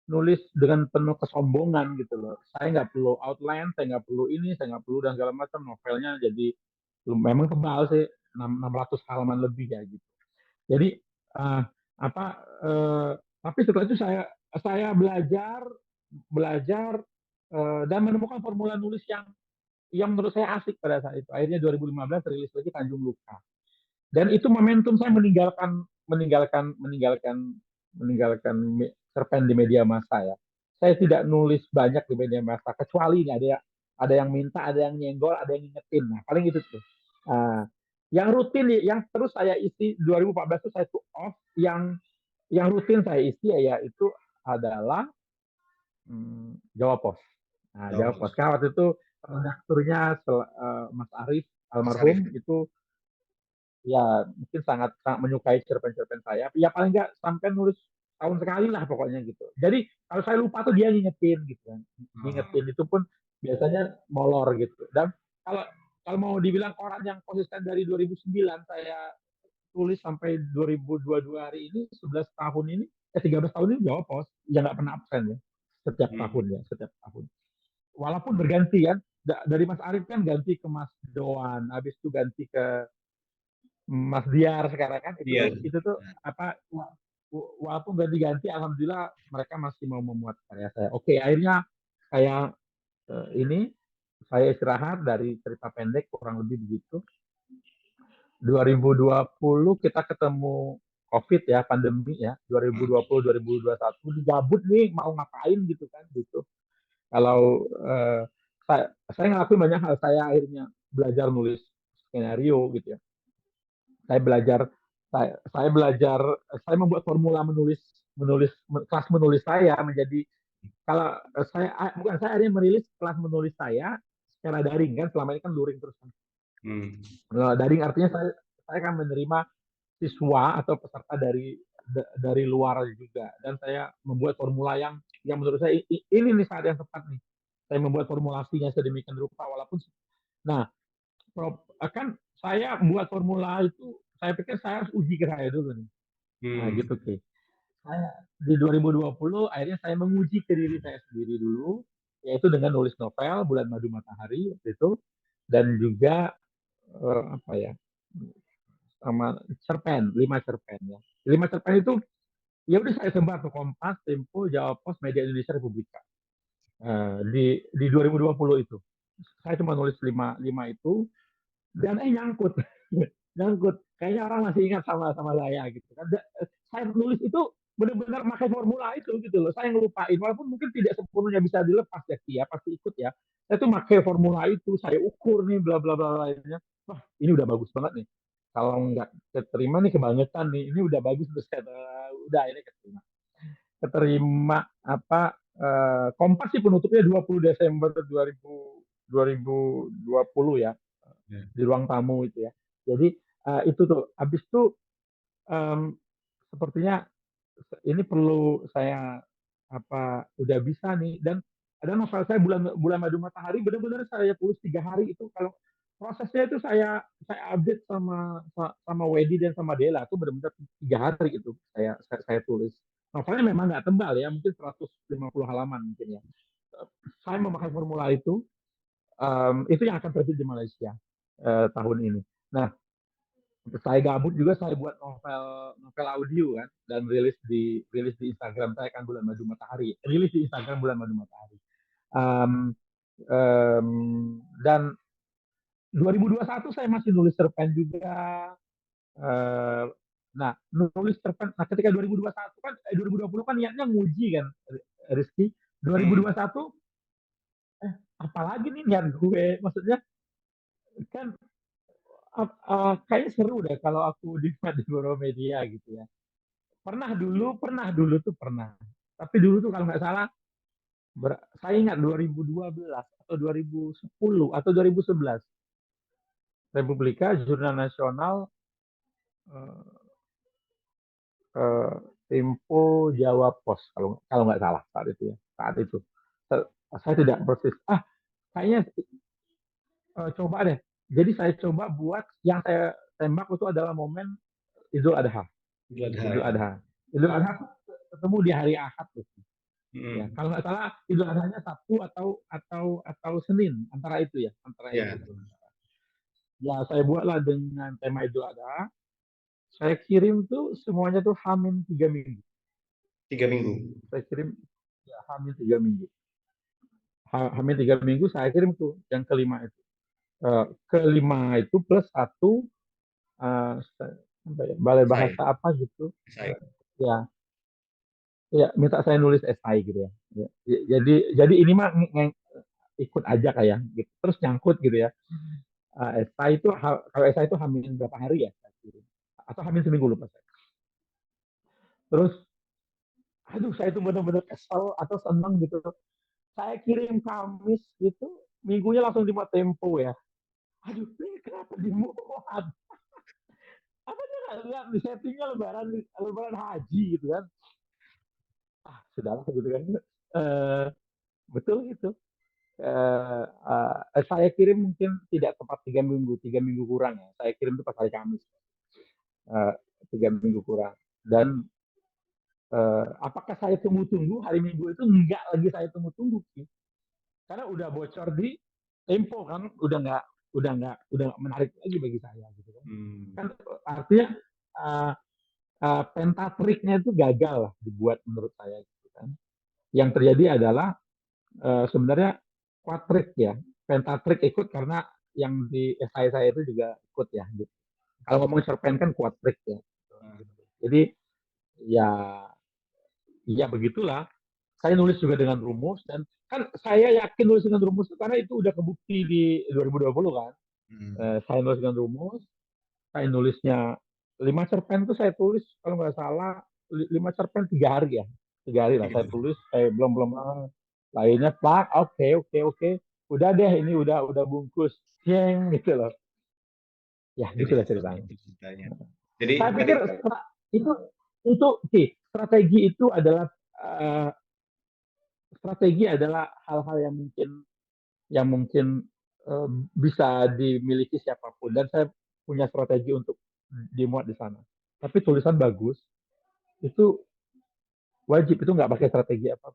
Speaker 2: nulis dengan penuh kesombongan gitu loh. Saya nggak perlu outline, saya nggak perlu ini, saya nggak perlu dan segala macam. Novelnya jadi memang tebal sih, 600 halaman lebih ya gitu. Jadi uh, apa uh, tapi setelah itu saya belajar belajar dan menemukan formula nulis yang menurut saya asik pada saat itu. Akhirnya 2015 rilis lagi Tanjung Luka. Dan itu momentum saya meninggalkan meninggalkan meninggalkan meninggalkan cerpen di media massa ya. Saya tidak nulis banyak di media massa kecuali ini ada yang minta, ada yang nyenggol, ada yang ngingetin. Nah, paling itu tuh. Uh, yang rutin yang terus saya isi 2014 itu saya tuh off yang rutin saya isi ya itu adalah Jawa Pos. Nah, Jawa
Speaker 1: Jawab,
Speaker 2: Pos. Karena waktu itu redakturnya Mas Arief
Speaker 1: Mas Arief.
Speaker 2: almarhum itu ya mungkin sangat sangat menyukai cerpen-cerpen saya. Ya paling nggak sampai nulis tahun sekali lah pokoknya gitu. Jadi kalau saya lupa tuh dia ngingetin gitu kan.
Speaker 1: Hmm.
Speaker 2: Ngingetin itu pun biasanya molor gitu. Dan kalau kalau mau dibilang koran yang konsisten dari 2009 saya tulis sampai 2022 hari ini 11 tahun ini 13 tahun ini Jawa Pos yang nggak pernah absen ya setiap tahun
Speaker 1: Hmm.
Speaker 2: ya setiap tahun walaupun berganti kan dari Mas Arief kan ganti ke Mas Doan habis itu ganti ke Mas Diar sekarang kan
Speaker 1: Iya.
Speaker 2: itu tuh apa walaupun ganti-ganti alhamdulillah mereka masih mau memuat karya saya oke akhirnya kayak ini saya istirahat dari cerita pendek kurang lebih begitu 2020 kita ketemu COVID ya, pandemi ya. 2020, 2021 digabut nih mau ngapain gitu kan gitu. Kalau saya ngelakuin banyak hal, saya akhirnya belajar nulis skenario gitu ya. Saya belajar saya belajar saya membuat formula menulis menulis kelas menulis saya menjadi kalau bukan saya akhirnya merilis kelas menulis saya secara daring kan selama ini kan luring terus kan.
Speaker 1: Hmm.
Speaker 2: Daring artinya saya akan menerima siswa atau peserta dari luar juga dan saya membuat formula yang menurut saya ini nih saat yang tepat nih saya membuat formulasinya sedemikian rupa walaupun nah akan saya buat formula itu saya pikir saya harus uji ke saya dulu nih nah
Speaker 1: Hmm.
Speaker 2: gitu Ki. Saya di 2020 akhirnya saya menguji ke diri saya sendiri dulu yaitu dengan nulis novel Bulan Madu Matahari waktu itu dan juga apa ya sama cerpen 5 cerpen ya 5 cerpen itu ya udah saya sebar tuh Kompas, Tempo, Jawa Pos, Media Indonesia Republika. Di 2020 itu. Saya cuma nulis lima itu dan nyangkut. Nyangkut. Kayaknya orang masih ingat sama saya gitu kan. Saya nulis itu benar-benar pakai formula itu gitu loh. Saya ngelupain walaupun mungkin tidak sepenuhnya bisa dilepas ya, pasti ikut ya. Saya tuh pakai formula itu, saya ukur nih bla bla bla lainnya. Wah, ini udah bagus banget nih. Kalau nggak keterima nih kebangetan nih. Ini udah bagus terus kata udah ini keterima keterima apa Kompas sih penutupnya 20 Desember 2020 ya
Speaker 1: Ya.
Speaker 2: di ruang tamu itu ya. Jadi itu tuh habis itu um, sepertinya ini perlu saya apa udah bisa nih dan ada novel saya bulan bulan Madu Matahari benar-benar saya tulis 3 hari itu kalau prosesnya itu saya update sama Wedi dan sama Dela itu benar-benar 3 hari itu saya tulis novelnya memang nggak tebal ya mungkin 150 halaman mungkin ya saya memakai formula itu yang akan terbit di Malaysia tahun ini nah saya gabut juga saya buat novel novel audio kan dan rilis di Instagram saya kan Bulan Madu Matahari rilis di Instagram Bulan Madu Matahari um, um, dan 2021 saya masih nulis cerpen juga uh, nah nulis cerpen nah ketika 2021 kan 2020 kan niatnya nguji kan Rizky
Speaker 1: Hmm.
Speaker 2: 2021 apalagi nih niat gue maksudnya kan kayaknya seru deh kalau aku di beberapa media gitu ya pernah dulu tuh pernah. Tapi dulu tuh kalau nggak salah, saya ingat 2012 atau 2010 atau 2011, Republika Jurnal Nasional eh, Tempo Jawa Pos kalau kalau nggak salah saat itu ya, saat itu. Saya tidak persis. Kayaknya coba deh. Jadi saya coba buat yang saya tembak itu adalah momen Idul Adha.
Speaker 1: Beladha
Speaker 2: Idul
Speaker 1: ya.
Speaker 2: Adha. Idul Adha ketemu di hari Ahad tuh. Ya,
Speaker 1: Mm.
Speaker 2: kalau nggak salah Idul Adhanya Sabtu atau Senin, antara itu ya, antara itu.
Speaker 1: Ya,
Speaker 2: Ya, saya buatlah dengan tema Idul Adha. Saya kirim tuh semuanya tuh Hamin 3 minggu.
Speaker 1: 3 minggu.
Speaker 2: Saya kirim ya, Hamin 3 minggu. Hamin 3 minggu saya kirim tuh yang kelima itu. Kelima itu plus satu balai
Speaker 1: Saya,
Speaker 2: bahasa apa gitu.
Speaker 1: saya.
Speaker 2: Ya, ya minta saya nulis esai gitu ya. Jadi ini mah ikut aja kayak gitu. Terus nyangkut gitu ya. Esai itu kalau esai itu Hamin berapa hari ya? Atau Hamin seminggu lupa saya. Terus aduh saya itu benar-benar kesel atau senang gitu. Saya kirim Kamis gitu, minggunya langsung di Tempo ya. Aduh, ini kenapa dimuat? Apa dia nggak lihat di settingnya lebaran haji gitu kan? Sudahlah gitu kan. Eh, betul gitu. Saya kirim mungkin tidak tepat 3 minggu, 3 minggu kurang ya. Saya kirim itu pas hari Kamis, Eh, 3 minggu kurang. Dan apakah saya tunggu-tunggu hari Minggu itu enggak lagi saya tunggu-tunggu sih, karena udah bocor di Tempo kan, udah nggak menarik lagi bagi saya gitu kan.
Speaker 1: Hmm.
Speaker 2: Kan artinya uh, pentatriknya itu gagal lah dibuat menurut saya gitu kan. Yang terjadi adalah sebenarnya quadrik ya, pentatrik ikut karena yang di saya itu juga ikut ya gitu. Kalau ngomong cerpen kan quadrik ya.
Speaker 1: Nah,
Speaker 2: Jadi ya ya begitulah. Saya nulis juga dengan rumus dan kan saya yakin nulis dengan rumus karena itu udah kebukti di 2020 kan.
Speaker 1: hmm.
Speaker 2: Saya nulis dengan rumus, saya nulisnya 5 cerpen itu saya tulis kalau nggak salah 5 cerpen 3 hari ya, 3 hari lah saya
Speaker 1: Gitu.
Speaker 2: tulis, saya belum belum lainnya plak, oke oke oke, udah deh ini udah bungkus, ceng gitu loh, ya
Speaker 1: Jadi
Speaker 2: gitulah
Speaker 1: seperti
Speaker 2: ceritanya.
Speaker 1: itu ceritanya. Jadi
Speaker 2: Saya
Speaker 1: tadi,
Speaker 2: pikir itu itu strategi itu adalah uh, strategi adalah hal-hal yang mungkin uh, bisa dimiliki siapapun dan saya punya strategi untuk dimuat di sana. Tapi tulisan bagus itu wajib, itu nggak pakai strategi apa.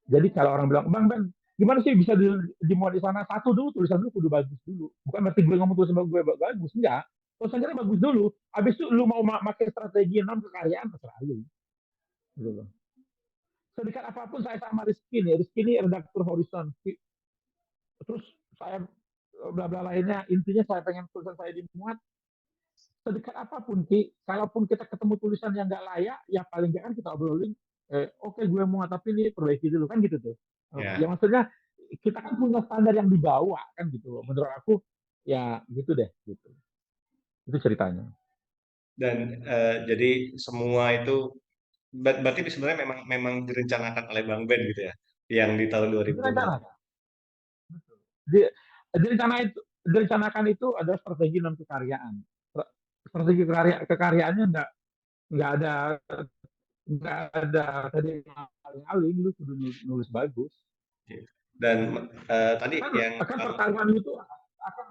Speaker 2: Jadi kalau orang bilang, Bang Ben, gimana sih bisa dimuat di sana? Satu dulu, tulisan dulu kudu bagus dulu. Bukan berarti gue ngomong tulisan gue bagus, enggak. Tulisannya bagus dulu. Habis itu lu mau pakai strategi non kekaryaan terserah lu. Gitu loh. Sedekat apapun saya sama Rizky nih. Rizky ini redaktur Horizon. Terus saya bla bla lainnya, intinya saya pengen tulisan saya dimuat sedekat apapun Ki, kalaupun kita ketemu tulisan yang nggak layak, ya paling nggak kan kita obrolin, oke gue mau tapi ini perbaiki dulu kan gitu tuh. Ya
Speaker 1: ya,
Speaker 2: maksudnya kita kan punya standar yang dibawa kan gitu. Menurut aku ya gitu deh gitu. Itu ceritanya.
Speaker 1: dan jadi semua itu berarti sebenarnya memang memang direncanakan oleh Bang Ben gitu ya, yang di tahun
Speaker 2: Itu
Speaker 1: 2020.
Speaker 2: rencana. Di, direncanakan itu adalah strategi non kekaryaan. Strategi kekayaan nggak ada nggak ada tadi aling-aling lu kudu nulis bagus.
Speaker 1: Dan tadi
Speaker 2: kan
Speaker 1: yang
Speaker 2: kan pertaruhan itu akan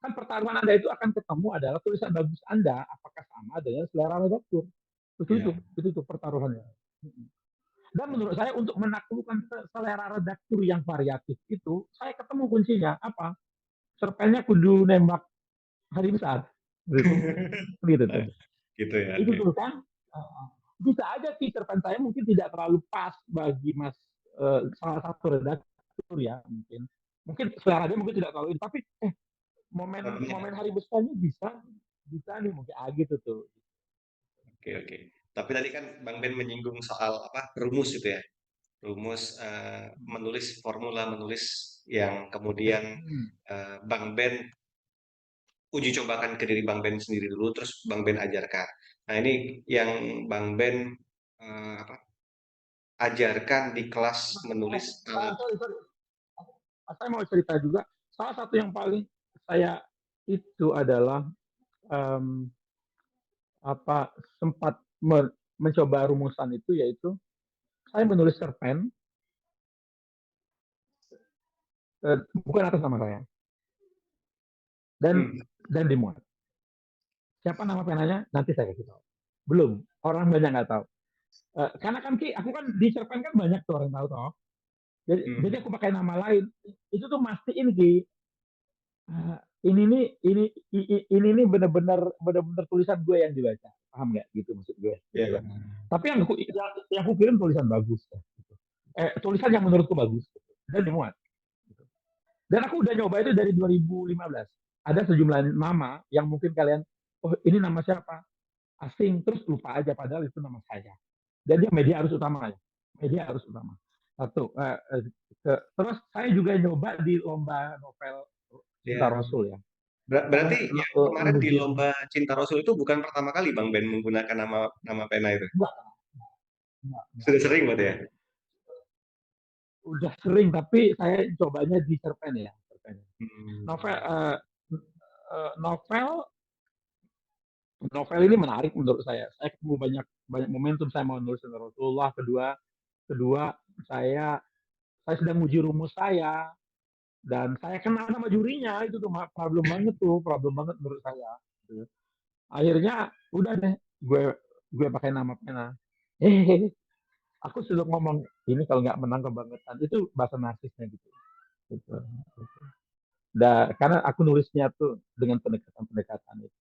Speaker 2: kan pertaruhan Anda itu akan ketemu adalah tulisan bagus Anda apakah sama dengan selera redaktur.
Speaker 1: ya,
Speaker 2: Itu pertaruhannya. Dan menurut saya untuk menaklukkan selera redaktur yang variatif itu, saya ketemu kuncinya apa? Cerpennya kudu nembak hari besar. Gitu. Gitu
Speaker 1: nah,
Speaker 2: tuh.
Speaker 1: gitu ya,
Speaker 2: Itu
Speaker 1: oke.
Speaker 2: tuh kan. Bisa aja sih cerpen saya mungkin tidak terlalu pas bagi Mas salah satu redaktur ya mungkin. Mungkin selera dia mungkin tidak terlalu ini, tapi momen
Speaker 1: Namanya,
Speaker 2: momen hari besarnya bisa bisa nih mungkin gitu tuh.
Speaker 1: oke oke. Tapi tadi kan Bang Ben menyinggung soal apa rumus itu ya, rumus menulis formula menulis yang kemudian
Speaker 2: Hmm.
Speaker 1: Bang Ben uji cobakan ke diri Bang Ben sendiri dulu, terus Bang Ben ajarkan. Nah ini yang Bang Ben apa, ajarkan di kelas menulis alat.
Speaker 2: Sorry, sorry. Saya mau cerita juga. Salah satu yang paling saya itu adalah um, apa sempat mencoba rumusan itu, yaitu saya menulis cerpen, bukan atas nama saya, dan
Speaker 1: Hmm.
Speaker 2: dimuat. Siapa nama penanya? Nanti saya kasih tahu. Belum, orang banyak nggak tahu. Karena kan Ki, aku kan di cerpen kan banyak tuh orang tahu toh. Jadi
Speaker 1: Hmm.
Speaker 2: aku pakai nama lain. Itu tuh mastiin Ki, ini nih ini nih benar-benar tulisan gue yang dibaca, paham nggak gitu maksud gue gitu
Speaker 1: Ya.
Speaker 2: kan. Tapi yang aku kirim tulisan bagus ya, gitu. Tulisan yang menurutku bagus gitu. Dan dimuat gitu. Dan aku udah nyoba itu dari 2015. Ada sejumlah nama yang mungkin kalian, oh ini nama siapa, asing, terus lupa aja padahal itu nama saya. Dan dia media arus utama ya, media arus utama satu. Terus saya juga nyoba di lomba novel Cinta
Speaker 1: Ya.
Speaker 2: Rasul ya.
Speaker 1: Berarti yang kemarin di
Speaker 2: Menguji,
Speaker 1: lomba Cinta Rasul itu bukan pertama kali Bang Ben menggunakan nama nama pena itu.
Speaker 2: enggak, enggak.
Speaker 1: Sudah sering berarti ya.
Speaker 2: Udah sering, tapi saya cobanya di cerpen ya, cerpen. Novel,
Speaker 1: Hmm.
Speaker 2: novel novel ini menarik menurut saya. Saya ketemu banyak banyak momentum saya mau nulis tentang Rasulullah. Kedua, kedua saya saya sedang uji rumus saya, dan saya kenal sama jurinya. Itu tuh problem banget menurut saya. Akhirnya udah deh, gue pakai nama pena. Aku sudah ngomong ini kalau nggak menang kebangetan, itu bahasa narsisnya gitu. Gitu. Karena aku nulisnya tuh dengan pendekatan-pendekatan itu.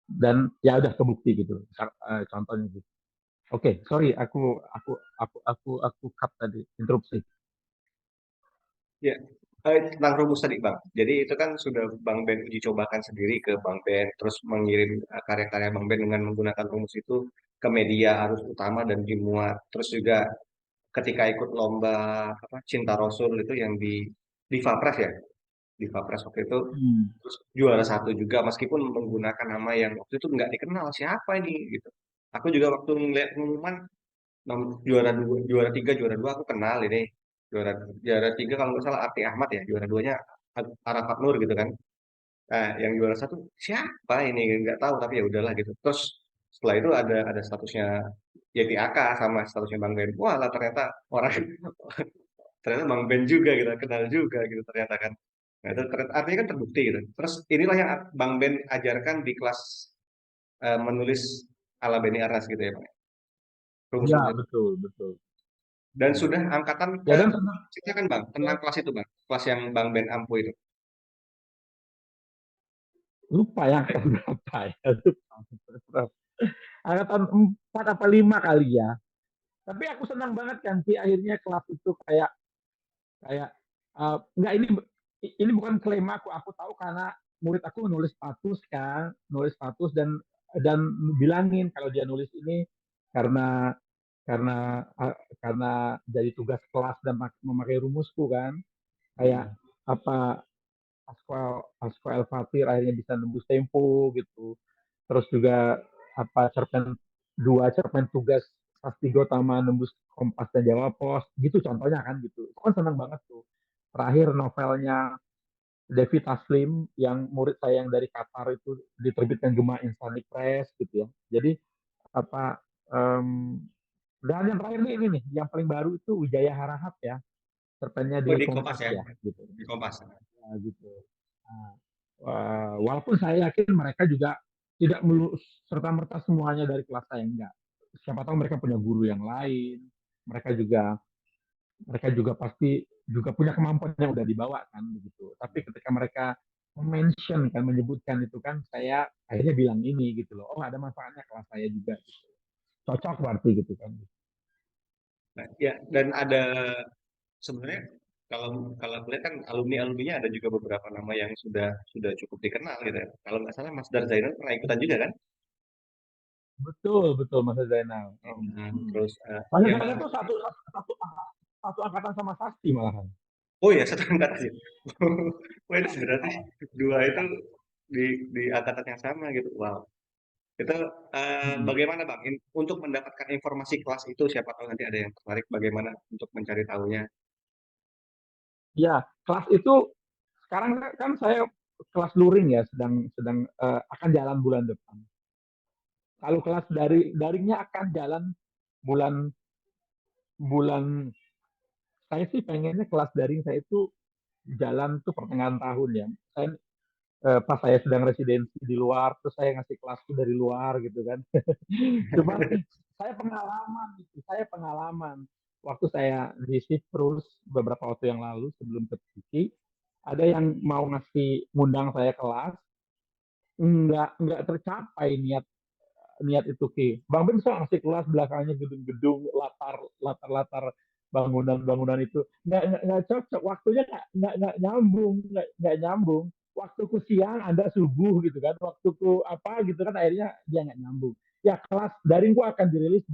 Speaker 2: Dan ya udah kebukti gitu. Contohnya gitu. Oke, sorry, aku cut tadi, interupsi.
Speaker 1: Ya, tentang rumus tadi Bang. Jadi itu kan sudah Bang Ben uji cobakan sendiri ke Bang Ben, terus mengirim karya-karya Bang Ben dengan menggunakan rumus itu ke media arus utama dan dimuat. Terus juga ketika ikut lomba apa Cinta Rasul itu yang di Fapres ya, di Fapres waktu itu
Speaker 2: Hmm.
Speaker 1: terus juara satu juga meskipun menggunakan nama yang waktu itu nggak dikenal siapa ini gitu. Aku juga waktu ngeliat pengumuman juara dua, juara tiga, juara dua aku kenal ini. Juara juara tiga kalau nggak salah Api Ahmad ya, juara duanya Arafat Nur gitu kan. Nah, yang juara satu siapa ini nggak tahu tapi ya udahlah gitu. Terus setelah itu ada statusnya YTAK sama statusnya Bang Ben. Wah lah ternyata orang ternyata Bang Ben juga gitu, kenal juga gitu ternyata kan. Nah, itu artinya kan terbukti gitu. Terus inilah yang Bang Ben ajarkan di kelas menulis ala Beni Arnas gitu ya Bang.
Speaker 2: Ya,
Speaker 1: Rumus-rumus itu.
Speaker 2: betul, betul.
Speaker 1: Dan
Speaker 2: Ya,
Speaker 1: sudah angkatan
Speaker 2: ya
Speaker 1: ke
Speaker 2: dan
Speaker 1: kita kan Bang, tentang kelas itu Bang. Kelas yang Bang Ben ampu itu.
Speaker 2: lupa yang angkatan berapa ya. Lupa. Angkatan 4 apa 5 kali ya. Tapi aku senang banget kan sih akhirnya kelas itu kayak kayak enggak, ini bukan klaim aku tahu karena murid aku nulis status kan, nulis status dan bilangin kalau dia nulis ini karena karena karena jadi tugas kelas dan memakai rumusku kan, kayak
Speaker 1: Hmm.
Speaker 2: apa, Asko El Fatir akhirnya bisa nembus tempo gitu. Terus juga apa, cerpen tugas Sasti Gotama nembus Kompas dan Jawa Pos gitu contohnya kan gitu. Itu kan senang banget tuh. Terakhir novelnya Devi Taslim yang murid saya yang dari Qatar itu diterbitkan Gema Insani Press gitu ya. Jadi apa, um, dan yang terakhir ini nih yang paling baru itu Wijaya Harahap ya, cerpennya
Speaker 1: Oh
Speaker 2: di
Speaker 1: di Kompas
Speaker 2: Kompas
Speaker 1: ya,
Speaker 2: ya gitu.
Speaker 1: di Kompas.
Speaker 2: Nah, gitu. Nah, walaupun saya yakin mereka juga tidak serta merta semuanya dari kelas saya, enggak. Siapa tahu mereka punya guru yang lain, mereka juga pasti juga punya kemampuan yang udah dibawa kan begitu. Tapi ketika mereka mention kan, menyebutkan itu kan, saya akhirnya bilang ini gitu loh. Oh, ada manfaatnya kelas saya juga gitu. Cocok berarti gitu kan.
Speaker 1: Nah, ya dan ada sebenarnya kalau kalau aku lihat kan alumni-alumninya ada juga beberapa nama yang sudah cukup dikenal gitu ya. Kalau nggak salah Mas Dar Zainal pernah ikutan juga kan?
Speaker 2: Betul, betul Mas Zainal.
Speaker 1: Nah, terus
Speaker 2: Mas
Speaker 1: yang
Speaker 2: Zainal tuh satu angkatan sama Sasti malahan.
Speaker 1: oh ya satu angkatan sih. Wah itu berarti dua itu di di angkatan yang sama gitu. Wow. Itu bagaimana Bang untuk mendapatkan informasi kelas itu siapa tahu nanti ada yang tertarik bagaimana untuk mencari tahunya.
Speaker 2: Ya, kelas itu sekarang kan saya kelas luring ya, sedang sedang akan jalan bulan depan. Kalau kelas daringnya akan jalan bulan bulan saya sih pengennya kelas daring saya itu jalan tuh pertengahan tahun ya. Saya pas saya sedang residensi di luar, terus saya ngasih kelas tuh dari luar gitu kan. Cuman saya pengalaman waktu saya di Siprus beberapa waktu yang lalu sebelum ke Turki, ada yang mau ngasih ngundang saya kelas, nggak tercapai niat niat itu Ki. Bang Ben bisa ngasih kelas belakangnya gedung-gedung latar bangunan-bangunan itu nggak cocok waktunya nggak nyambung nggak nyambung waktuku siang Anda subuh gitu kan waktuku apa gitu kan akhirnya dia nggak nyambung ya kelas daringku akan dirilis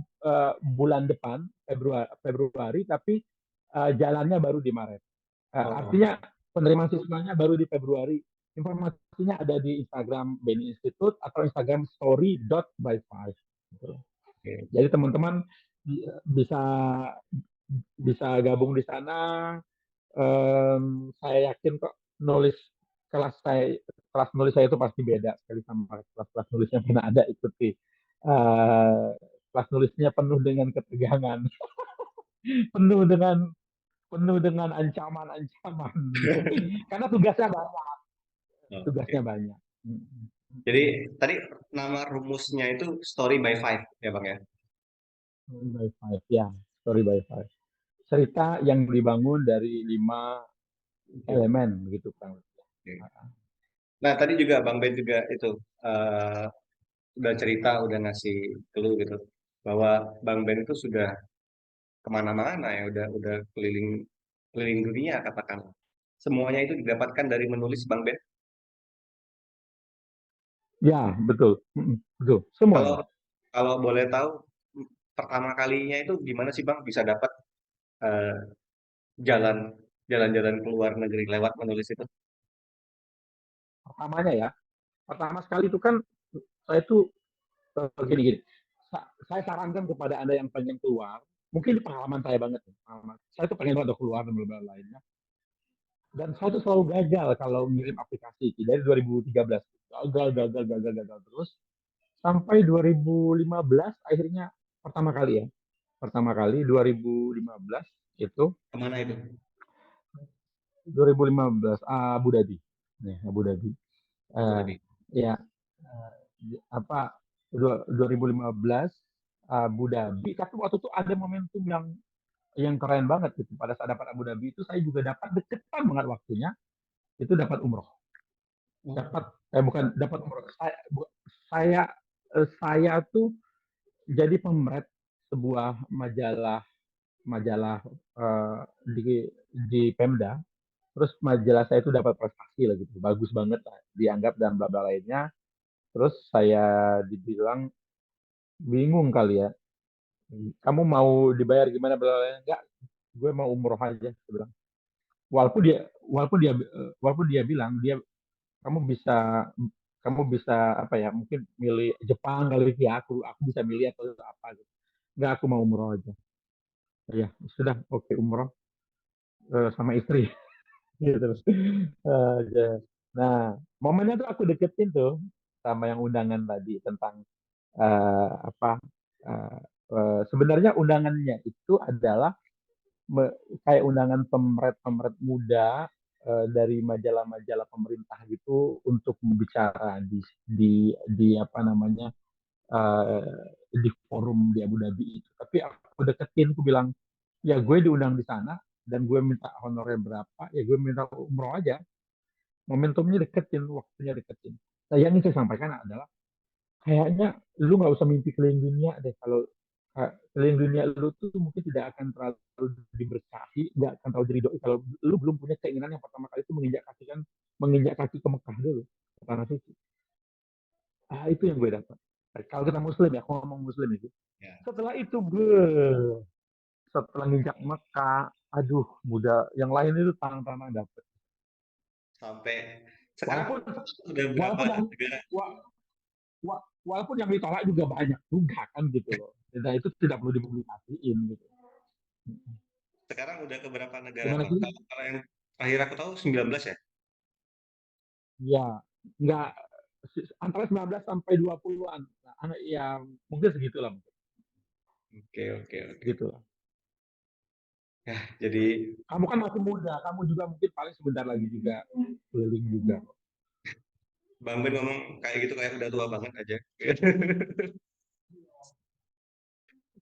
Speaker 2: bulan depan Februari tapi jalannya baru di Maret.
Speaker 1: Oh,
Speaker 2: Artinya penerimaan siswanya baru di Februari. Informasinya ada di Instagram Beni Institute atau Instagram story.by5. Gitu.
Speaker 1: oke.
Speaker 2: Jadi teman-teman bisa bisa gabung di sana. Saya yakin kok nulis kelas saya kelas nulis saya itu pasti beda sekali sama kelas-kelas nulis yang pernah ada ikuti. Kelas nulisnya penuh dengan ketegangan, penuh dengan penuh dengan ancaman-ancaman. Karena tugasnya
Speaker 1: Oke.
Speaker 2: banyak.
Speaker 1: Jadi tadi nama rumusnya itu story by five ya Bang ya.
Speaker 2: Story by five, ya. Story by five. Cerita yang dibangun dari 5
Speaker 1: Oke.
Speaker 2: elemen, begitu kan.
Speaker 1: Oke. Nah tadi juga Bang Ben juga itu eh, udah cerita, udah ngasih clue gitu bahwa Bang Ben itu sudah kemana-mana ya, udah keliling keliling dunia katakan. Semuanya itu didapatkan dari menulis Bang Ben.
Speaker 2: Ya, betul. Betul.
Speaker 1: Kalau
Speaker 2: Semuanya.
Speaker 1: kalau boleh tahu pertama kalinya itu gimana sih Bang bisa dapat eh, jalan jalan-jalan ke luar negeri lewat menulis itu?
Speaker 2: Pertamanya ya. Pertama sekali itu kan saya itu gini-gini. Saya sarankan kepada Anda yang pengen keluar, mungkin pengalaman saya banget. Pengalaman. Saya tuh pengen banget keluar dan beberapa lainnya. Dan saya tuh selalu gagal kalau ngirim aplikasi dari 2013. Gagal terus sampai 2015 akhirnya pertama kali ya. Pertama kali 2015 itu
Speaker 1: Kemana itu?
Speaker 2: 2015 Abu Dhabi. Ya, Abu Dhabi.
Speaker 1: Abu
Speaker 2: Eh,
Speaker 1: Dhabi.
Speaker 2: ya eh, apa 2015 Abu Dhabi. Tapi waktu itu ada momentum yang keren banget gitu. Pada saat dapat Abu Dhabi itu saya juga dapat deketan banget waktunya. Itu dapat umroh.
Speaker 1: Oh,
Speaker 2: Dapat bukan dapat umroh. Saya saya tuh jadi pemret sebuah majalah majalah eh, di Pemda. Terus majalah saya itu dapat prestasi lah gitu, bagus banget lah, dianggap dan bla bla lainnya. Terus saya dibilang bingung kali ya, kamu mau dibayar gimana bla bla lainnya? Enggak, gue mau umroh aja. Saya bilang. Walaupun dia walaupun dia bilang kamu bisa kamu bisa apa ya mungkin milih Jepang kali ya aku bisa milih atau apa gitu. Enggak, aku mau umroh aja. Ya sudah, oke umroh sama istri gitu. Ya. Nah, momennya tuh aku deketin tuh sama yang undangan tadi tentang apa eh, sebenarnya undangannya itu adalah kayak undangan pemret-pemret muda dari majalah-majalah pemerintah gitu untuk berbicara di apa namanya di forum di Abu Dhabi itu. Tapi aku deketin, aku bilang ya gue diundang di sana dan gue minta honornya berapa, ya gue minta umroh aja. Momentumnya deketin, waktunya deketin. Nah, yang ingin saya sampaikan adalah kayaknya lu nggak usah mimpi keliling dunia deh. Kalau keliling dunia lu tuh mungkin tidak akan terlalu diberkahi, nggak akan terlalu diridhoi kalau lu belum punya keinginan yang pertama kali itu menginjak kaki ke Mekah dulu, ke tanah suci. Itu yang gue dapat. Kalau kita Muslim ya, kalau ngomong Muslim itu.
Speaker 1: ya.
Speaker 2: Setelah itu, setelah nginjak Mekah, aduh, muda yang lain itu tangan-tangan dapet.
Speaker 1: Sampai sekarang
Speaker 2: Walaupun
Speaker 1: udah berapa
Speaker 2: walaupun yang
Speaker 1: negara?
Speaker 2: walaupun yang ditolak juga banyak juga kan gitu loh. Nah itu tidak perlu dipublikasiin gitu.
Speaker 1: Sekarang udah ke berapa negara
Speaker 2: Gimana
Speaker 1: Bang?
Speaker 2: sih?
Speaker 1: Kalau yang terakhir aku tahu 19 ya?
Speaker 2: Ya, nggak. antara 19 sampai 20-an. Nah, ya mungkin segitulah,
Speaker 1: Oke, oke, oke.
Speaker 2: gitu.
Speaker 1: Ya, jadi
Speaker 2: Kamu kan masih muda, kamu juga mungkin paling sebentar lagi juga keliling juga.
Speaker 1: Bang Ben ngomong kayak gitu kayak udah tua banget aja.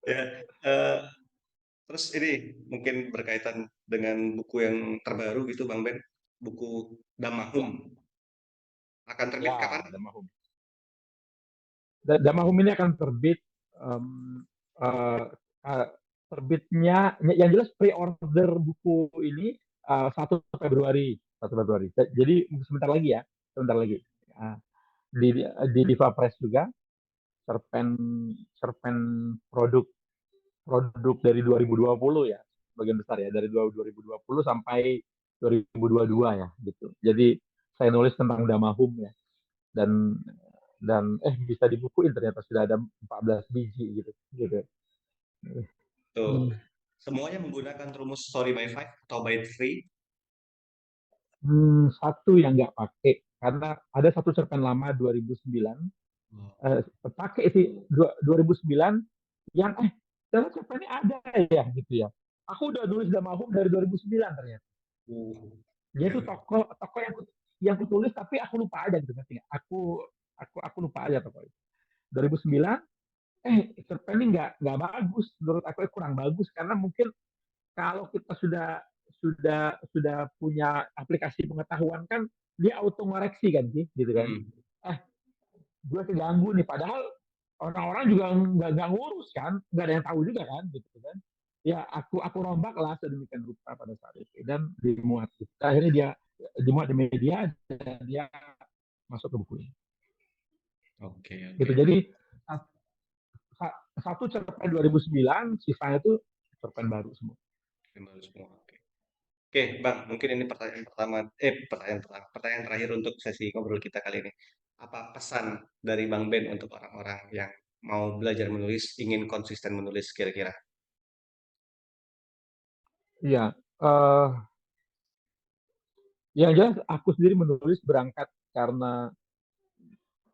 Speaker 1: Ya, eh, terus ini mungkin berkaitan dengan buku yang terbaru gitu, Bang Ben. Buku Damahum
Speaker 2: Ya,
Speaker 1: akan terbit kapan?
Speaker 2: ya, Damahum. Damahum ini akan terbit um, uh, uh, terbitnya yang jelas pre-order buku ini 1 Februari 1 Februari. Jadi sebentar lagi ya, sebentar lagi. Uh, di Diva Press juga cerpen cerpen produk produk dari 2020 ya, bagian besar ya dari 2020 sampai 2022 ya gitu. Jadi saya nulis tentang Damahum ya, dan bisa dibukuin ternyata sudah ada 14 biji gitu gitu.
Speaker 1: Tuh,
Speaker 2: Hmm.
Speaker 1: semuanya menggunakan rumus story by five atau by three.
Speaker 2: Satu yang nggak pakai karena ada satu cerpen lama 2009,
Speaker 1: Oh.
Speaker 2: pakai sih 2009 yang ternyata cerpennya ada ya gitu ya. Aku udah nulis Damahum dari 2009 ternyata. Dia tuh tokoh tokoh yang kutulis tapi aku lupa aja gitu, ngerti nggak? Aku lupa aja tokoh itu. 2009, cerpen ini nggak bagus menurut aku, kurang bagus karena mungkin kalau kita sudah punya aplikasi pengetahuan kan dia auto ngoreksi kan sih gitu kan.
Speaker 1: Hmm.
Speaker 2: eh gue keganggu nih, padahal orang-orang juga nggak ngurus kan, nggak ada yang tahu juga kan gitu kan. Ya aku rombak lah sedemikian rupa pada saat itu dan dimuat gitu. Akhirnya dia dimuat di media dan dia masuk ke buku ini
Speaker 1: Oke,
Speaker 2: gitu.
Speaker 1: oke.
Speaker 2: Jadi satu cerpen 2009, sisanya itu cerpen baru semua.
Speaker 1: Baru semua. Oke. Oke, Bang, mungkin ini pertanyaan pertama, pertanyaan terakhir untuk sesi ngobrol kita kali ini. Apa pesan dari Bang Ben untuk orang-orang yang mau belajar menulis, ingin konsisten menulis kira-kira?
Speaker 2: Iya, uh, yang jelas aku sendiri menulis berangkat karena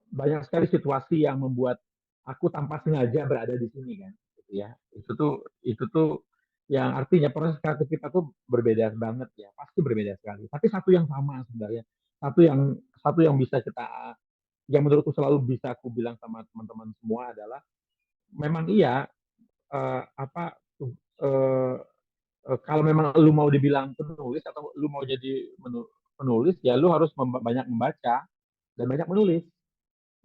Speaker 2: banyak sekali situasi yang membuat aku tanpa sengaja berada di sini kan, gitu ya. Itu tuh yang artinya proses kreatif kita tuh berbeda banget ya, pasti berbeda sekali. Tapi satu yang sama sebenarnya, satu yang bisa kita, yang menurutku selalu bisa aku bilang sama teman-teman semua adalah memang iya, apa uh, kalau memang lu mau dibilang penulis atau lu mau jadi penulis ya lu harus banyak membaca dan banyak menulis,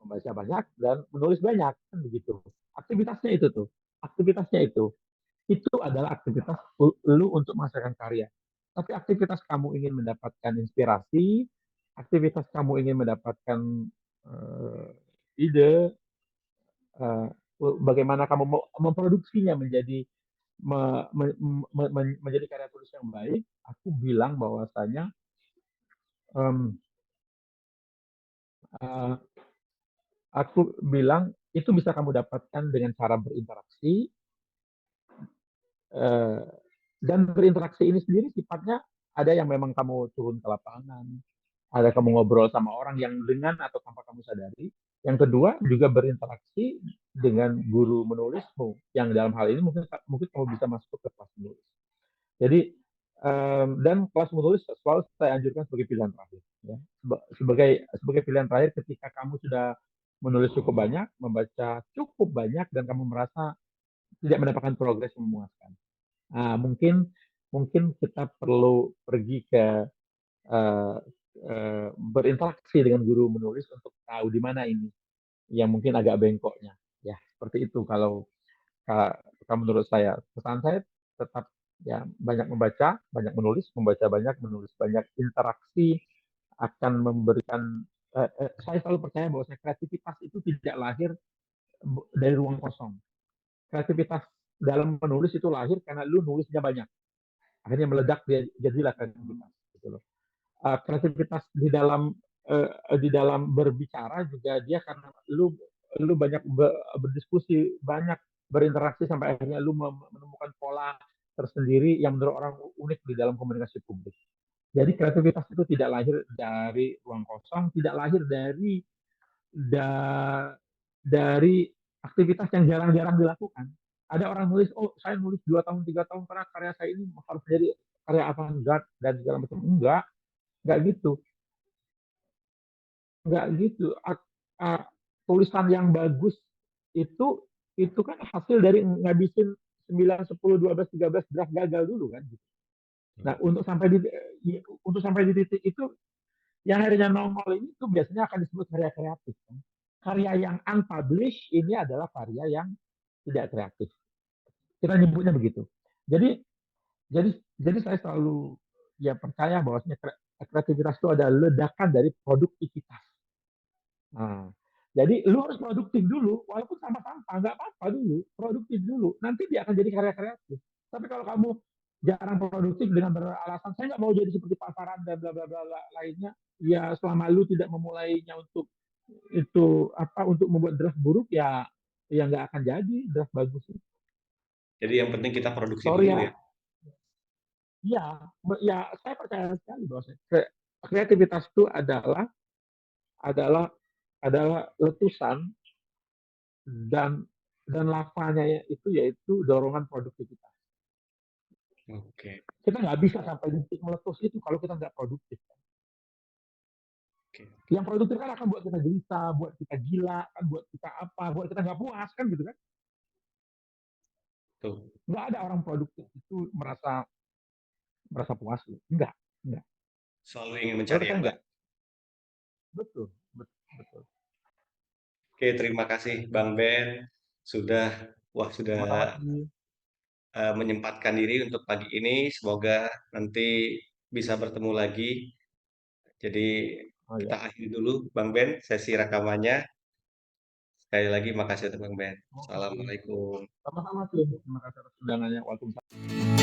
Speaker 2: membaca banyak dan menulis banyak kan begitu. Aktivitasnya itu tuh, aktivitasnya itu adalah aktivitas lu untuk menghasilkan karya. Tapi aktivitas kamu ingin mendapatkan inspirasi, aktivitas kamu ingin mendapatkan uh, ide, uh, bagaimana kamu memproduksinya menjadi menjadi karya tulis yang baik. Aku bilang bahwasanya um, uh, aku bilang itu bisa kamu dapatkan dengan cara berinteraksi, uh, dan berinteraksi ini sendiri sifatnya ada yang memang kamu turun ke lapangan, ada kamu ngobrol sama orang yang dengan atau tanpa kamu sadari. Yang kedua juga berinteraksi dengan guru menulismu yang dalam hal ini mungkin mungkin kamu bisa masuk ke kelas menulis. Jadi dan kelas menulis selalu saya anjurkan sebagai pilihan terakhir. Ya. Sebagai pilihan terakhir ketika kamu sudah menulis cukup banyak, membaca cukup banyak, dan kamu merasa tidak mendapatkan progres yang memuaskan. Nah, mungkin mungkin kita perlu pergi ke berinteraksi dengan guru menulis untuk tahu di mana ini yang mungkin agak bengkoknya. Ya, seperti itu kalau menurut saya. Pesan saya tetap ya banyak membaca, banyak menulis, membaca banyak, menulis banyak. Interaksi akan memberikan, saya selalu percaya bahwa kreativitas itu tidak lahir dari ruang kosong. Kreativitas dalam menulis itu lahir karena lu nulisnya banyak. Akhirnya meledak, dia jadilah kreativitas gitu loh. Kreativitas di dalam berbicara juga dia karena lu banyak berdiskusi, banyak berinteraksi sampai akhirnya lu menemukan pola tersendiri yang menurut orang unik di dalam komunikasi publik. Jadi kreativitas itu tidak lahir dari ruang kosong, tidak lahir dari da- dari aktivitas yang jarang-jarang dilakukan. Ada orang nulis, oh saya nulis 2 tahun 3 tahun karena karya saya ini harus jadi karya avant-garde dan segala macam. Enggak gitu, enggak gitu. Tulisan yang bagus itu itu kan hasil dari ngabisin 9, 10, 12, 13 draft gagal dulu kan. Nah, untuk sampai di titik itu yang akhirnya nongol ini tuh biasanya akan disebut karya kreatif kan. Karya yang unpublished ini adalah karya yang tidak kreatif. Kita nyebutnya begitu. Jadi jadi saya selalu ya percaya bahwasanya kreativitas itu adalah ledakan dari produktivitas. Nah, jadi lu harus produktif dulu, walaupun sama sampah, nggak apa-apa dulu, produktif dulu. Nanti dia akan jadi karya kreatif. Tapi kalau kamu jarang produktif dengan beralasan saya nggak mau jadi seperti pasaran dan bla bla bla lainnya, ya selama lu tidak memulainya untuk itu apa untuk membuat draft buruk ya nggak akan jadi draft bagus.
Speaker 1: Jadi yang penting kita produksi
Speaker 2: Sorry
Speaker 1: dulu ya.
Speaker 2: ya, ya, ya saya percaya sekali bahwa kreativitas itu adalah adalah letusan dan lavanya itu yaitu dorongan produktivitas.
Speaker 1: Oke,
Speaker 2: Kita nggak bisa sampai di titik meletus itu kalau kita nggak produktif.
Speaker 1: oke.
Speaker 2: Yang produktif kan akan buat kita gelisah, buat kita gila, kan buat kita apa, buat kita nggak puas kan gitu kan?
Speaker 1: Tuh,
Speaker 2: Nggak ada orang produktif itu merasa merasa puas, enggak, enggak.
Speaker 1: selalu ingin mencari
Speaker 2: Menurut saya
Speaker 1: yang
Speaker 2: enggak.
Speaker 1: baru.
Speaker 2: Betul, betul, betul.
Speaker 1: Oke, terima kasih Bang Ben sudah sudah
Speaker 2: Sama-sama sih.
Speaker 1: menyempatkan diri untuk pagi ini. Semoga nanti bisa bertemu lagi. Jadi
Speaker 2: Oh
Speaker 1: kita
Speaker 2: ya.
Speaker 1: akhiri dulu Bang Ben sesi rekamannya. Sekali lagi makasih untuk Bang Ben.
Speaker 2: Oke.
Speaker 1: Assalamualaikum.
Speaker 2: Sama-sama sih. Terima kasih atas undangannya. Waalaikumsalam.